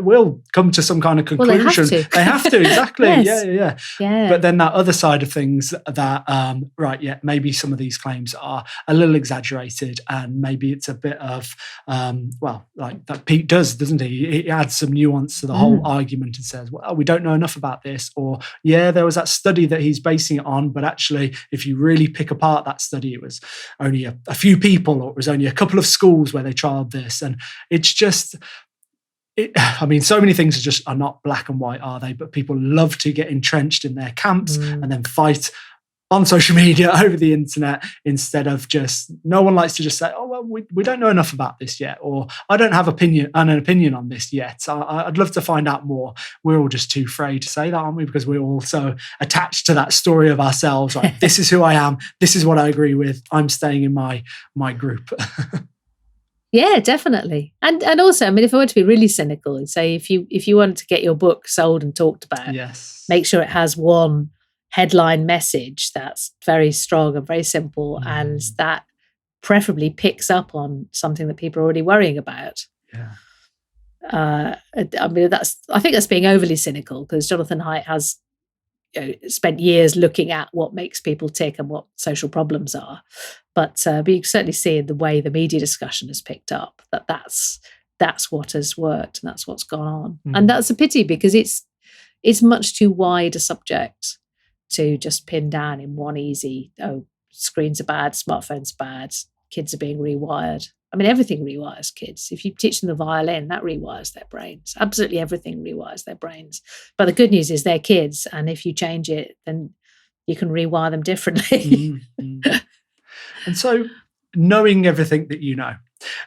will come to some kind of conclusion. Well, they have to, exactly. Yes. Yeah. But then that other side of things that, maybe some of these claims are a little exaggerated, and maybe it's a bit of, like that Pete doesn't he? He adds some nuance to the whole argument and says, well, we don't know enough about this, or there was that study that he's basing it on, but actually if you really pick apart that study, it was only a few people, or it was only a couple of schools where they trialed this. And it's just, so many things are not black and white, are they? But people love to get entrenched in their camps and then fight on social media, over the internet, instead of no one likes to just say, oh, well, we don't know enough about this yet, or I don't have an opinion on this yet. I'd love to find out more. We're all just too afraid to say that, aren't we? Because we're all so attached to that story of ourselves. Right? This is who I am. This is what I agree with. I'm staying in my group. Yeah, definitely. And also, if I were to be really cynical and say, if you want to get your book sold and talked about, yes, make sure it has one headline message that's very strong and very simple, and that preferably picks up on something that people are already worrying about. Yeah. I think that's being overly cynical, because Jonathan Haidt has spent years looking at what makes people tick and what social problems are. But you certainly see in the way the media discussion has picked up that's what has worked and that's what's gone on. And that's a pity, because it's much too wide a subject to just pin down in one easy, screens are bad, smartphones are bad, kids are being rewired. Everything rewires kids. If you teach them the violin, that rewires their brains. Absolutely everything rewires their brains. But the good news is they're kids, and if you change it, then you can rewire them differently. And so, knowing everything that you know,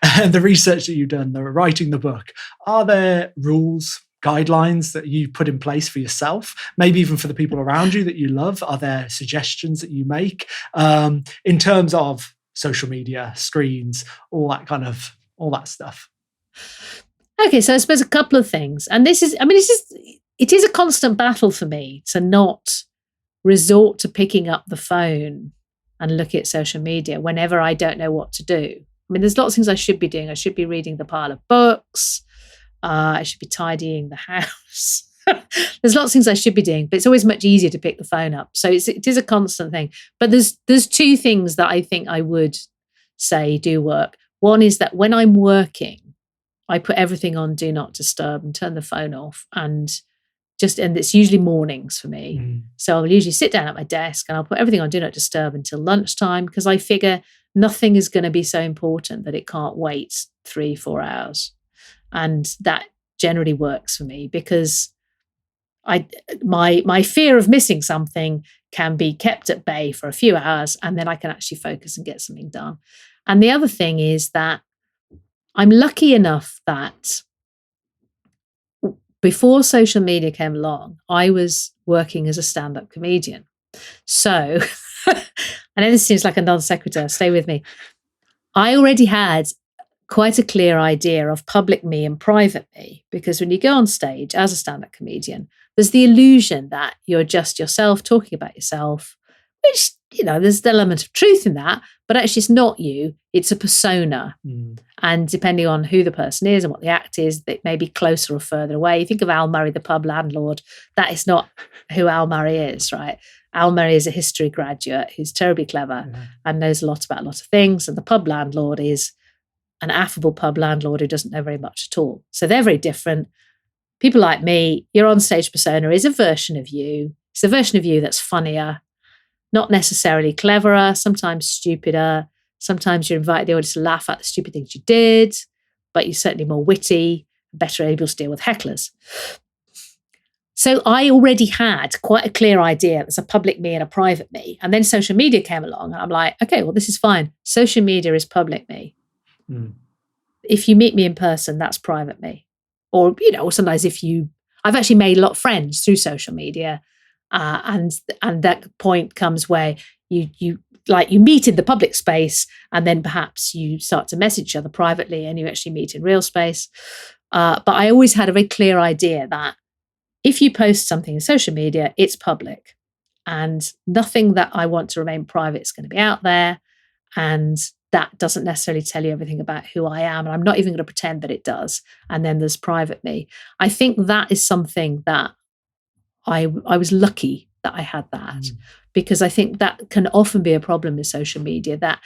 and the research that you've done, the writing the book, are there rules, guidelines that you put in place for yourself, maybe even for the people around you that you love? Are there suggestions that you make in terms of social media, screens, all that stuff? Okay, so I suppose a couple of things. And it is a constant battle for me to not resort to picking up the phone and look at social media whenever I don't know what to do. There's lots of things I should be doing. I should be reading the pile of books. I should be tidying the house. There's lots of things I should be doing, but it's always much easier to pick the phone up. So it is a constant thing. But there's two things that I think I would say do work. One is that when I'm working, I put everything on do not disturb and turn the phone off, and it's usually mornings for me. So I'll usually sit down at my desk and I'll put everything on do not disturb until lunchtime, because I figure nothing is going to be so important that it can't wait 3-4 hours. And that generally works for me, because my fear of missing something can be kept at bay for a few hours, and then I can actually focus and get something done. And the other thing is that I'm lucky enough that before social media came along, I was working as a stand-up comedian. So I know this seems like a non sequitur, stay with me. I already had quite a clear idea of public me and private me, because when you go on stage as a stand-up comedian, there's the illusion that you're just yourself talking about yourself, which, there's the element of truth in that, but actually it's not you, it's a persona. And depending on who the person is and what the act is, they may be closer or further away. You think of Al Murray, the pub landlord, that is not who Al Murray is, right? Al Murray is a history graduate who's terribly clever and knows a lot about a lot of things, and the pub landlord is an affable pub landlord who doesn't know very much at all. So they're very different. people like me, your on-stage persona is a version of you. It's a version of you that's funnier, not necessarily cleverer, sometimes stupider. Sometimes you invite the audience to laugh at the stupid things you did, but you're certainly more witty, better able to deal with hecklers. So I already had quite a clear idea there's a public me and a private me. And then social media came along and I'm like, okay, well, this is fine. Social media is public me. If you meet me in person, that's private me. Or, or sometimes I've actually made a lot of friends through social media. And that point comes where you meet in the public space and then perhaps you start to message each other privately and you actually meet in real space. But I always had a very clear idea that if you post something in social media, it's public and nothing that I want to remain private is going to be out there. And that doesn't necessarily tell you everything about who I am. And I'm not even going to pretend that it does. And then there's private me. I think that is something that I was lucky that I had that, because I think that can often be a problem with social media, that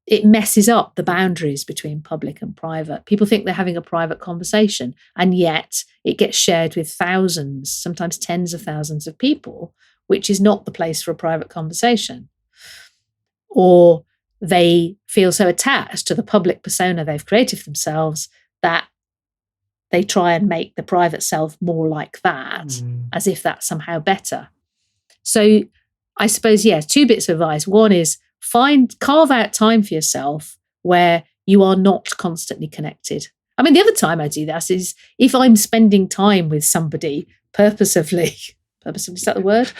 it messes up the boundaries between public and private. People think they're having a private conversation, and yet it gets shared with thousands, sometimes tens of thousands of people, which is not the place for a private conversation. Or they feel so attached to the public persona they've created for themselves that they try and make the private self more like that, as if that's somehow better. So I suppose, two bits of advice. One is carve out time for yourself where you are not constantly connected. I mean, the other time I do that is if I'm spending time with somebody purposefully, is that the word?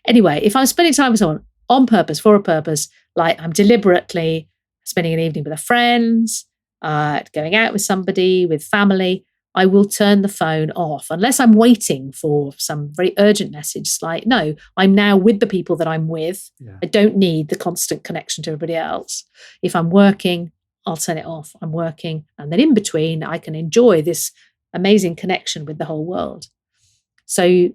Anyway, if I'm spending time with someone on purpose, for a purpose, like I'm deliberately spending an evening with a friend, going out with somebody, with family, I will turn the phone off unless I'm waiting for some very urgent message. It's like, no, I'm now with the people that I'm with. Yeah. I don't need the constant connection to everybody else. If I'm working, I'll turn it off. I'm working. And then in between, I can enjoy this amazing connection with the whole world. So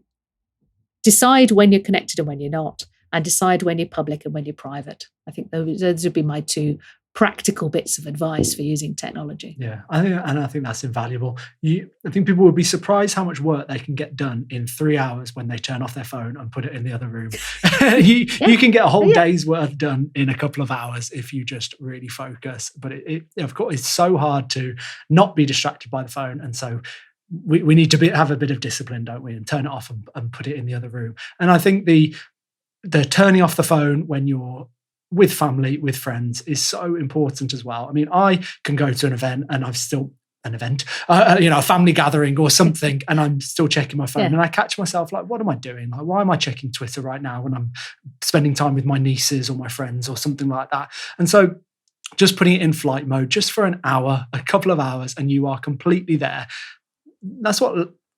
decide when you're connected and when you're not, and decide when you're public and when you're private. I think those would be my two practical bits of advice for using technology. Yeah, I think that's invaluable. I think people would be surprised how much work they can get done in 3 hours when they turn off their phone and put it in the other room. You can get a whole day's work done in a couple of hours if you just really focus. But it of course, it's so hard to not be distracted by the phone. And so we need to have a bit of discipline, don't we? And turn it off and put it in the other room. And I think the turning off the phone when you're with family, with friends is so important as well. I mean, I can go to an event and a family gathering or something, and I'm still checking my phone and I catch myself like, what am I doing? Like, why am I checking Twitter right now when I'm spending time with my nieces or my friends or something like that? And so just putting it in flight mode just for an hour, a couple of hours, and you are completely there.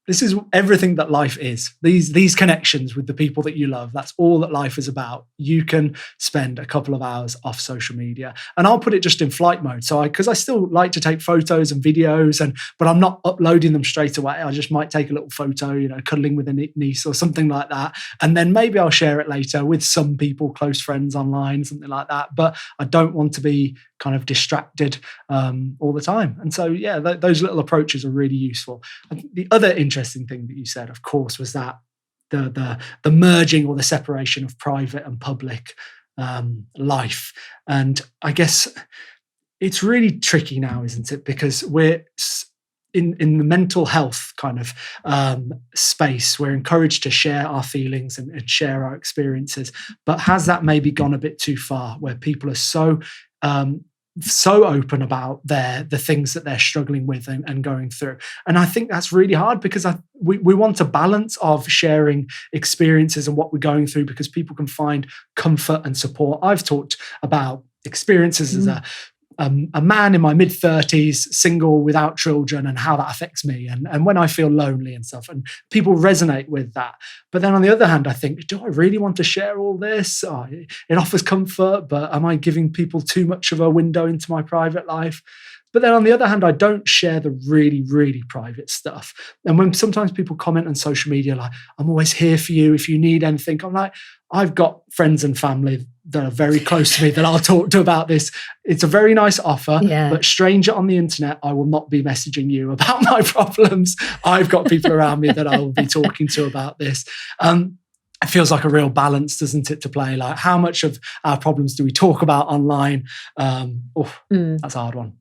This is everything that life is. These connections with the people that you love, that's all that life is about. You can spend a couple of hours off social media. And I'll put it just in flight mode. So because I still like to take photos and videos, but I'm not uploading them straight away. I just might take a little photo, cuddling with a niece or something like that. And then maybe I'll share it later with some people, close friends online, something like that. But I don't want to be kind of distracted all the time. And so, those little approaches are really useful. I think the other interesting thing that you said, of course, was that the merging or the separation of private and public life. And I guess it's really tricky now, isn't it? Because we're in the mental health kind of space, we're encouraged to share our feelings and share our experiences. But has that maybe gone a bit too far, where people are so open about the things that they're struggling with and going through? And I think that's really hard, because we want a balance of sharing experiences and what we're going through, because people can find comfort and support. I've talked about experiences as a man in my mid-30s, single, without children, and how that affects me, and when I feel lonely and stuff, and people resonate with that. But then on the other hand, I think, do I really want to share all this? It offers comfort, but am I giving people too much of a window into my private life? But then on the other hand, I don't share the really, really private stuff. And when sometimes people comment on social media, like, I'm always here for you if you need anything, I'm like, I've got friends and family that are very close to me that I'll talk to about this. It's a very nice offer, but stranger on the internet, I will not be messaging you about my problems. I've got people around me that I will be talking to about this. It feels like a real balance, doesn't it, to play? Like, how much of our problems do we talk about online? That's a hard one.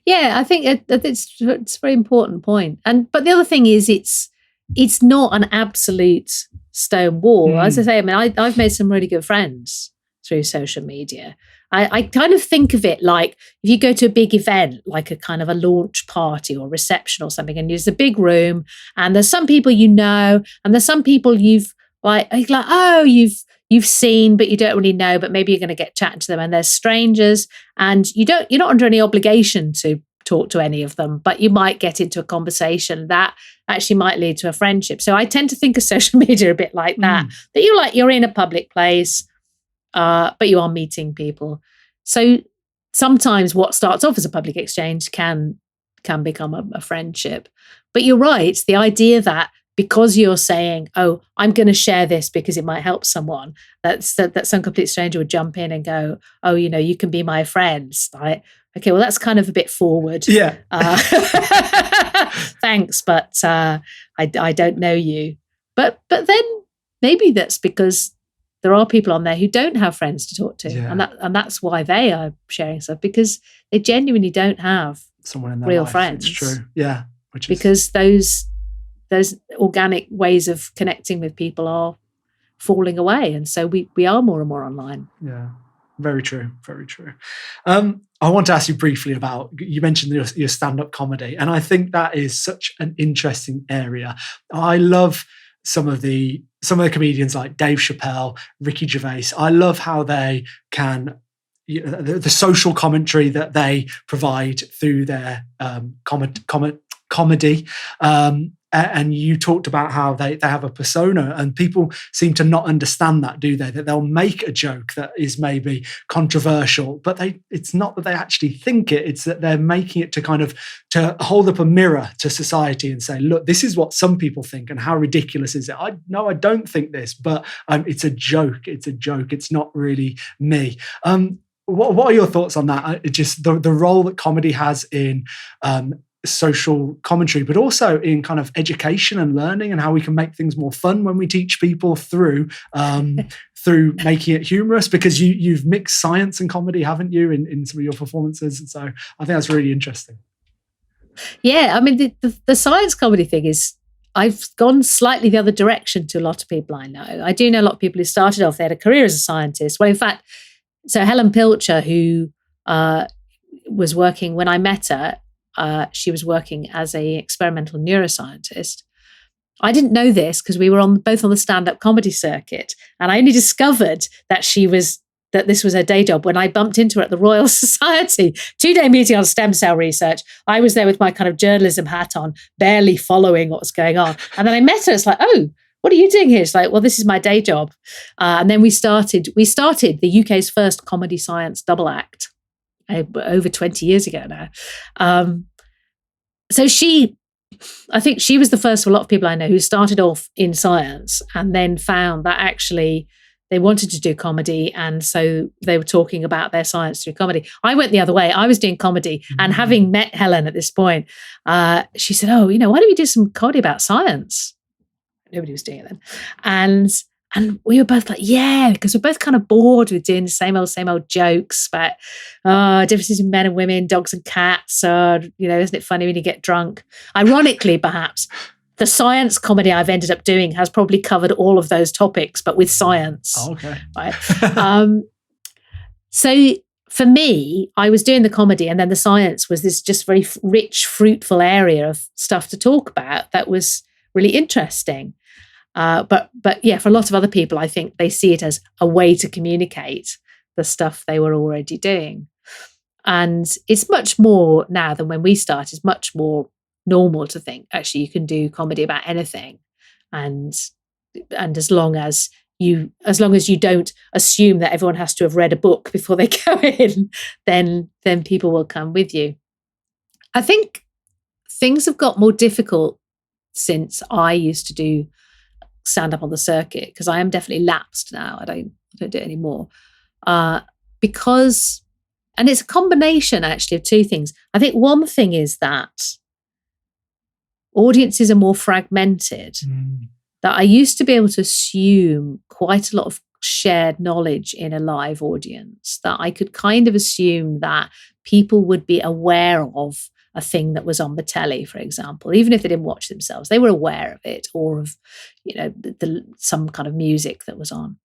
Yeah, I think it's a very important point. But the other thing is, it's not an absolute stone wall. As I say, I mean, I've made some really good friends through social media. I kind of think of it like if you go to a big event, like a kind of a launch party or reception or something, and there's a big room, and there's some people you know, and there's some people you've seen, but you don't really know, but maybe you're going to get chatting to them, and there's strangers, and you're not under any obligation to talk to any of them, but you might get into a conversation that actually might lead to a friendship. So I tend to think of social media a bit like that, that you're in a public place, but you are meeting people. So sometimes what starts off as a public exchange can become a friendship. But you're right, the idea that because you're saying, oh, I'm going to share this because it might help someone, that some complete stranger would jump in and go, oh, you can be my friend. Like, okay, well, that's kind of a bit forward. Yeah. Thanks, but I don't know you. But then maybe that's because there are people on there who don't have friends to talk to, and that's why they are sharing stuff, because they genuinely don't have someone in their real life. friends. It's true. Yeah. Because those organic ways of connecting with people are falling away, and so we are more and more online. Yeah, very true, very true. I want to ask you briefly about, you mentioned your stand-up comedy, and I think that is such an interesting area. I love some of the comedians like Dave Chappelle, Ricky Gervais. I love how they can, the social commentary that they provide through their comedy. And you talked about how they have a persona, and people seem to not understand that, do they? That they'll make a joke that is maybe controversial, but it's not that they actually think it. It's that they're making it to hold up a mirror to society and say, look, this is what some people think, and how ridiculous is it? I don't think this, but it's a joke. It's a joke. It's not really me. What are your thoughts on that? Just the role that comedy has in social commentary, but also in kind of education and learning, and how we can make things more fun when we teach people through making it humorous, because you've mixed science and comedy, haven't you, in some of your performances? And so I think that's really interesting. Yeah, I mean, the science comedy thing is, I've gone slightly the other direction to a lot of people I know. I do know a lot of people who started off, they had a career as a scientist. Well, in fact, so Helen Pilcher, who was working, when I met her, she was working as a experimental neuroscientist. I didn't know this because we were both on the stand-up comedy circuit, and I only discovered that this was her day job when I bumped into her at the Royal Society, 2-day meeting on stem cell research. I was there with my kind of journalism hat on, barely following what was going on. And then I met her. It's like, oh, what are you doing here? She's like, well, this is my day job. And then we started the UK's first comedy science double act over 20 years ago now. So I think she was the first of a lot of people I know who started off in science and then found that actually they wanted to do comedy, and so they were talking about their science through comedy. I went the other way. I was doing comedy, and having met Helen at this point, she said, oh, why don't we do some comedy about science? Nobody was doing it then. And we were both like, yeah, because we're both kind of bored with doing the same old jokes about differences in men and women, dogs and cats. Isn't it funny when you get drunk? Ironically, perhaps, the science comedy I've ended up doing has probably covered all of those topics, but with science. Oh, okay. Right. So for me, I was doing the comedy, and then the science was this just very rich, fruitful area of stuff to talk about that was really interesting. But yeah, for a lot of other people, I think they see it as a way to communicate the stuff they were already doing. And it's much more now than when we started, it's much more normal to think, actually, you can do comedy about anything. And as long as as long as you don't assume that everyone has to have read a book before they go in, then people will come with you. I think things have got more difficult since I used to do stand up on the circuit, because I am definitely lapsed now. I don't do it anymore. Because, and it's a combination actually of two things. I think one thing is that audiences are more fragmented. That I used to be able to assume quite a lot of shared knowledge in a live audience, that I could kind of assume that people would be aware of a thing that was on the telly, for example, even if they didn't watch themselves, they were aware of it, or of, some kind of music that was on.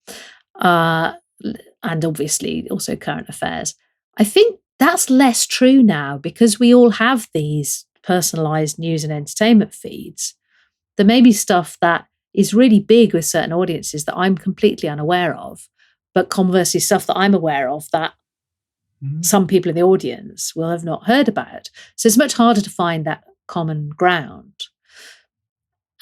And obviously also current affairs. I think that's less true now, because we all have these personalized news and entertainment feeds. There may be stuff that is really big with certain audiences that I'm completely unaware of, but conversely stuff that I'm aware of that some people in the audience will have not heard about. So it's much harder to find that common ground.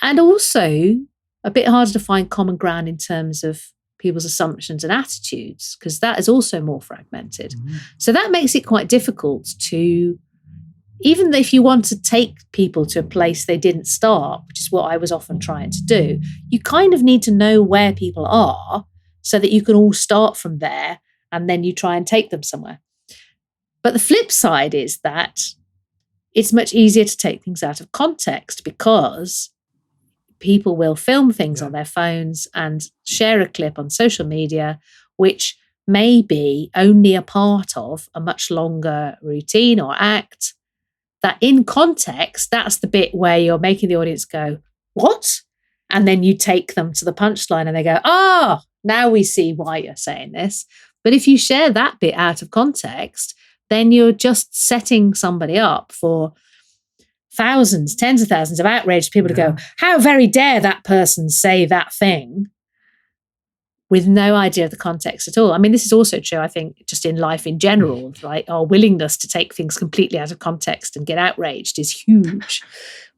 And also a bit harder to find common ground in terms of people's assumptions and attitudes, because that is also more fragmented. So that makes it quite difficult to, even if you want to take people to a place they didn't start, which is what I was often trying to do, you kind of need to know where people are so that you can all start from there and then you try and take them somewhere. But the flip side is that it's much easier to take things out of context, because people will film things on their phones and share a clip on social media, which may be only a part of a much longer routine or act, that in context, that's the bit where you're making the audience go, what? And then you take them to the punchline and they go, now we see why you're saying this. But if you share that bit out of context, then you're just setting somebody up for thousands, tens of thousands of outraged people to go, how very dare that person say that thing, with no idea of the context at all. I mean, this is also true, I think, just in life in general, right? Our willingness to take things completely out of context and get outraged is huge.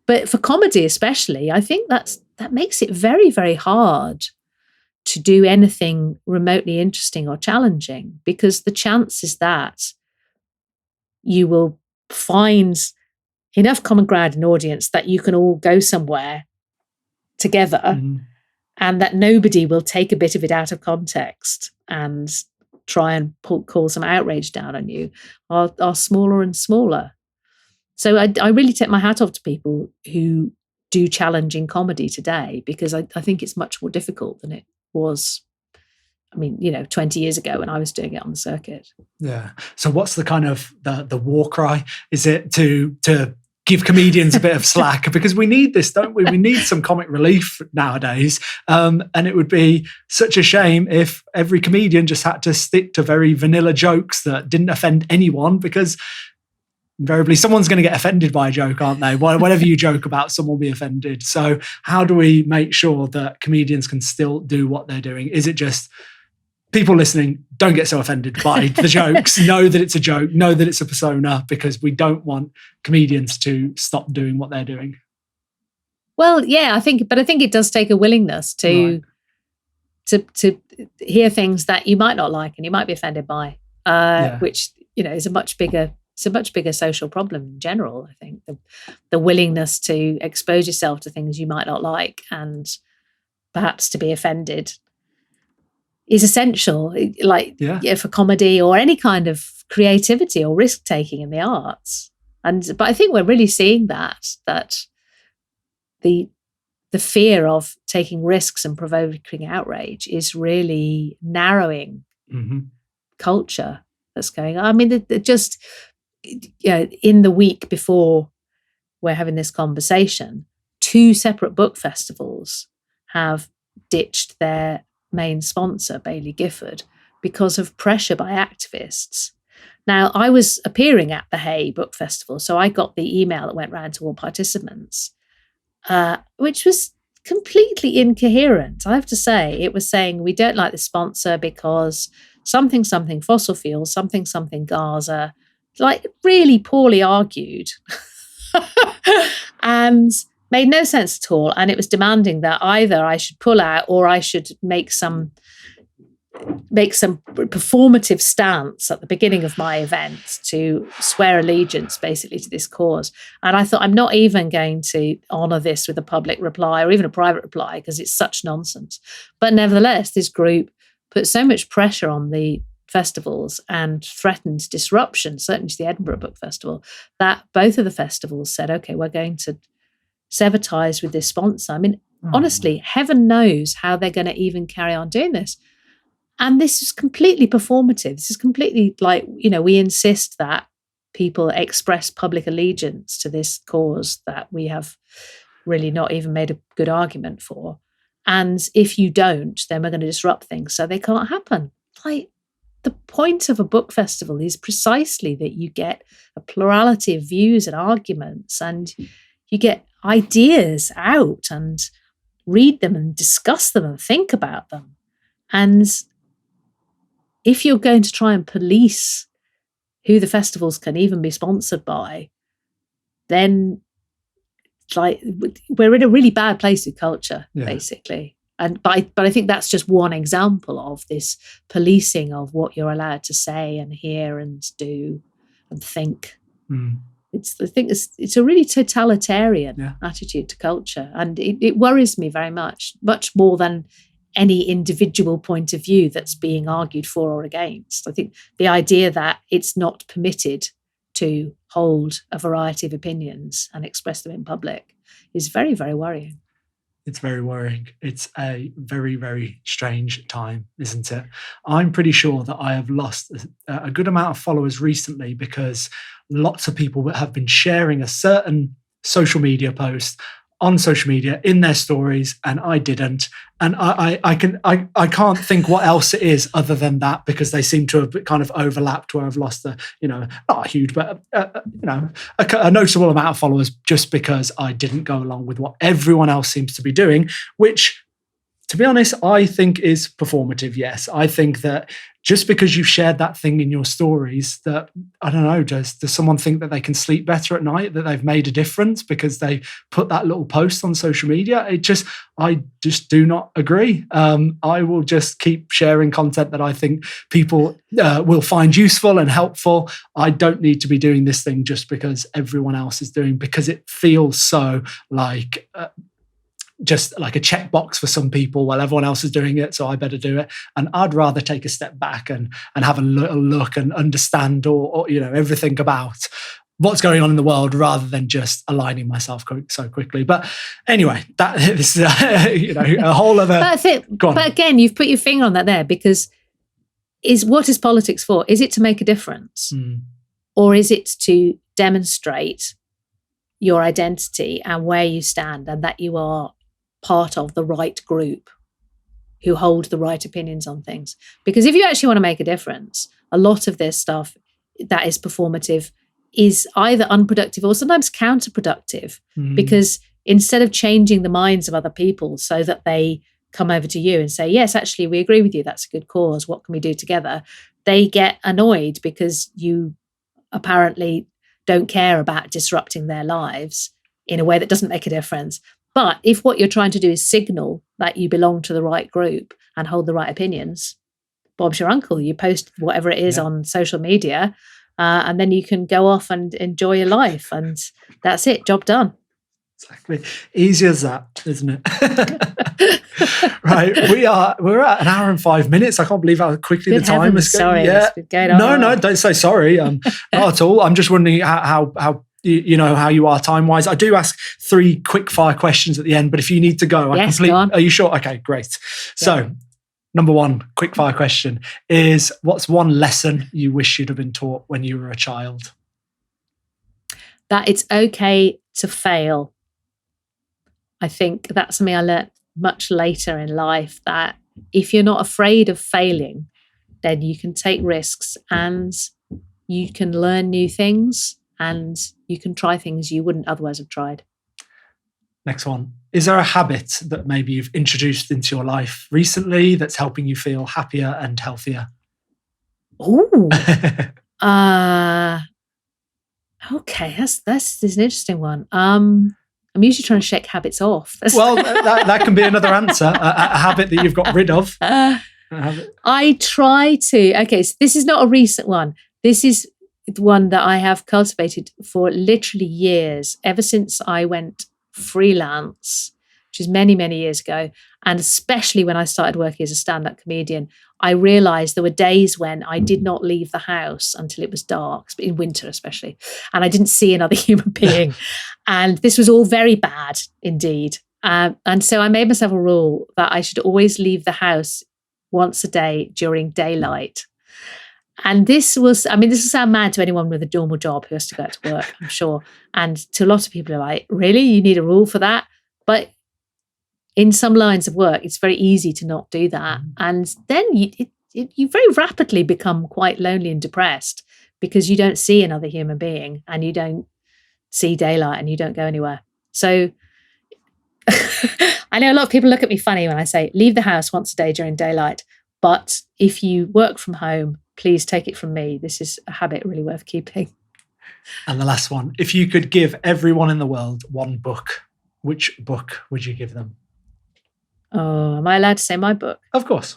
But for comedy especially, I think that makes it very, very hard to do anything remotely interesting or challenging, because the chances that you will find enough common ground in an audience that you can all go somewhere together, and that nobody will take a bit of it out of context and try and call some outrage down on you are smaller and smaller. So I really take my hat off to people who do challenging comedy today, because I think it's much more difficult than it was, 20 years ago when I was doing it on the circuit. Yeah. So what's the kind of the war cry? Is it to give comedians a bit of slack? Because we need this, don't we? We need some comic relief nowadays. And it would be such a shame if every comedian just had to stick to very vanilla jokes that didn't offend anyone, because invariably someone's going to get offended by a joke, aren't they? Whatever you joke about, someone will be offended. So how do we make sure that comedians can still do what they're doing? Is it just people listening, don't get so offended by the jokes, know that it's a joke, know that it's a persona, because we don't want comedians to stop doing what they're doing? Well, yeah, I think it does take a willingness to hear things that you might not like and you might be offended by, which, is a much bigger social problem in general. I think the willingness to expose yourself to things you might not like and perhaps to be offended is essential, for comedy or any kind of creativity or risk taking in the arts. But I think we're really seeing that the fear of taking risks and provoking outrage is really narrowing culture that's going on. I mean, in the week before we're having this conversation, 2 separate book festivals have ditched their main sponsor, Baillie Gifford, because of pressure by activists. Now, I was appearing at the Hay Book Festival, so I got the email that went round to all participants, which was completely incoherent. I have to say, it was saying, we don't like the sponsor because something fossil fuels, something Gaza, like really poorly argued. And made no sense at all. And it was demanding that either I should pull out or I should make some performative stance at the beginning of my event to swear allegiance basically to this cause. And I thought, I'm not even going to honour this with a public reply or even a private reply because it's such nonsense. But nevertheless, this group put so much pressure on the festivals and threatened disruption, certainly to the Edinburgh Book Festival, that both of the festivals said, okay, we're going to sever ties with this sponsor. I mean, honestly, heaven knows how they're going to even carry on doing this. And this is completely performative. This is completely like, we insist that people express public allegiance to this cause that we have really not even made a good argument for. And if you don't, then we're going to disrupt things. So they can't happen. Like, the point of a book festival is precisely that you get a plurality of views and arguments, and you get ideas out and read them and discuss them and think about them. And if you're going to try and police who the festivals can even be sponsored by, then we're in a really bad place with culture, basically. But I think that's just one example of this policing of what you're allowed to say and hear and do and think. It's a really totalitarian attitude to culture, and it worries me very much more than any individual point of view that's being argued for or against. I think the idea that it's not permitted to hold a variety of opinions and express them in public is very, very worrying. It's very worrying. It's a very, very strange time, isn't it? I'm pretty sure that I have lost a good amount of followers recently because lots of people have been sharing a certain social media post on social media in their stories, and I didn't. And I can't think what else it is other than that, because they seem to have kind of overlapped where I've lost not a huge, but a noticeable amount of followers just because I didn't go along with what everyone else seems to be doing, which, to be honest, I think is performative. Yes, I think that just because you've shared that thing in your stories, that, I don't know, does someone think that they can sleep better at night, that they've made a difference because they put that little post on social media? I just do not agree. I will just keep sharing content that I think people will find useful and helpful. I don't need to be doing this thing just because everyone else is doing, because it feels so like just like a checkbox for some people while everyone else is doing it, so I better do it. And I'd rather take a step back and have a little look and understand or everything about what's going on in the world rather than just aligning myself so quickly. But anyway, this is a whole other. But again, you've put your finger on that there, because what is politics for? Is it to make a difference, or is it to demonstrate your identity and where you stand, and that you are part of the right group who hold the right opinions on things? Because if you actually want to make a difference, a lot of this stuff that is performative is either unproductive or sometimes counterproductive, because instead of changing the minds of other people so that they come over to you and say, yes, actually, we agree with you, that's a good cause, what can we do together? They get annoyed because you apparently don't care about disrupting their lives in a way that doesn't make a difference. But if what you're trying to do is signal that you belong to the right group and hold the right opinions, Bob's your uncle. You post whatever it is on social media, and then you can go off and enjoy your life. And that's it, job done. Exactly. Easy as that, isn't it? Right. We're at an hour and 5 minutes. I can't believe how quickly the time is going. Sorry, No, don't say sorry. Not at all. I'm just wondering how how you are time-wise. I do ask 3 quick-fire questions at the end, but if you need to go, go on. Are you sure? Okay, great. So, number 1 quick-fire question is, what's one lesson you wish you'd have been taught when you were a child? That it's okay to fail. I think that's something I learnt much later in life, that if you're not afraid of failing, then you can take risks and you can learn new things and you can try things you wouldn't otherwise have tried. Next one. Is there a habit that maybe you've introduced into your life recently that's helping you feel happier and healthier? Oh, okay. That's an interesting one. I'm usually trying to shake habits off. Well, that can be another answer, a habit that you've got rid of. I try to. Okay, so this is not a recent one. This is one that I have cultivated for literally years, ever since I went freelance, which is many, many years ago. And especially when I started working as a stand-up comedian, I realized there were days when I did not leave the house until it was dark, in winter especially, and I didn't see another human being. And this was all very bad indeed. And so I made myself a rule that I should always leave the house once a day during daylight. And this will sound mad to anyone with a normal job who has to go out to work, I'm sure. And to a lot of people are like, really? You need a rule for that? But in some lines of work, it's very easy to not do that. And then you very rapidly become quite lonely and depressed because you don't see another human being and you don't see daylight and you don't go anywhere. So I know a lot of people look at me funny when I say leave the house once a day during daylight. But if you work from home, please take it from me. This is a habit really worth keeping. And the last one, if you could give everyone in the world one book, which book would you give them? Oh, am I allowed to say my book? Of course.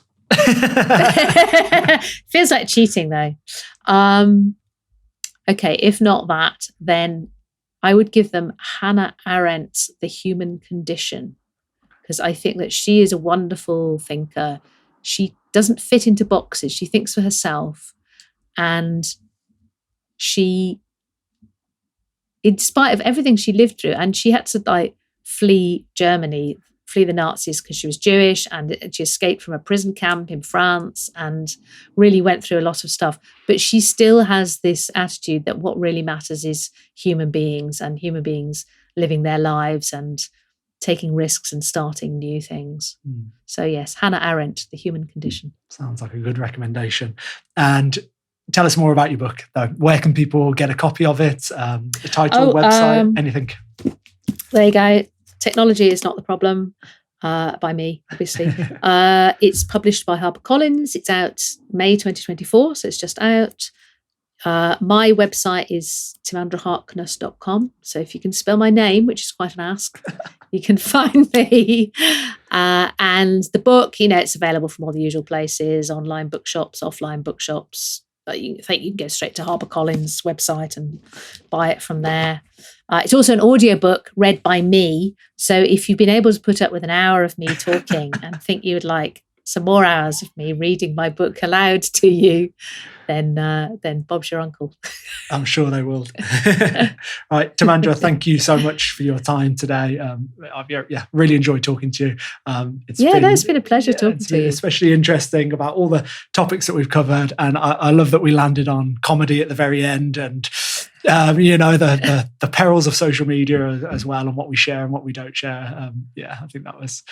Feels like cheating though. Okay, if not that, then I would give them Hannah Arendt's The Human Condition, because I think that she is a wonderful thinker. She doesn't fit into boxes. She thinks for herself. And she, in spite of everything she lived through, and she had to flee Germany, flee the Nazis because she was Jewish, and she escaped from a prison camp in France and really went through a lot of stuff. But she still has this attitude that what really matters is human beings and human beings living their lives and taking risks and starting new things. So yes, Hannah Arendt, The Human Condition. Sounds like a good recommendation. And tell us more about your book, though. Where can people get a copy of it? The title, website, anything? There you go. Technology is Not the Problem, by me, obviously. It's published by HarperCollins. It's out May 2024, so it's just out. My website is timandraharkness.com. So if you can spell my name, which is quite an ask, you can find me. And the book, it's available from all the usual places, online bookshops, offline bookshops. But you can go straight to HarperCollins website and buy it from there. It's also an audiobook read by me. So if you've been able to put up with an hour of me talking and think you would like some more hours of me reading my book aloud to you, then Bob's your uncle. I'm sure they will. Right, Timandra, thank you so much for your time today. I've really enjoyed talking to you. It's been a pleasure talking to you. Especially interesting about all the topics that we've covered, and I love that we landed on comedy at the very end, and the perils of social media as well, and what we share and what we don't share. I think that was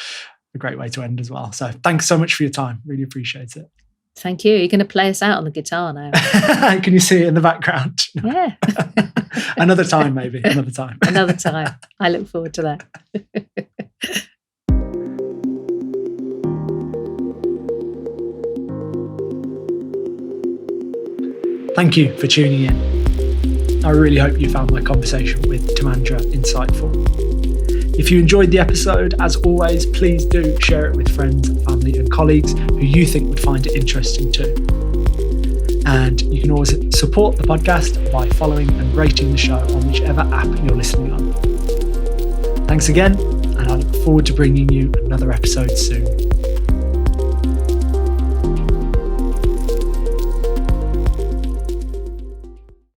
a great way to end as well. So thanks so much for your time. Really appreciate it. Thank you. You're going to play us out on the guitar now. Can you see it in the background? Yeah. Another time, maybe. Another time. Another time. I look forward to that. Thank you for tuning in. I really hope you found my conversation with Timandra insightful. If you enjoyed the episode, as always, please do share it with friends, family and colleagues who you think would find it interesting too. And you can always support the podcast by following and rating the show on whichever app you're listening on. Thanks again, and I look forward to bringing you another episode soon.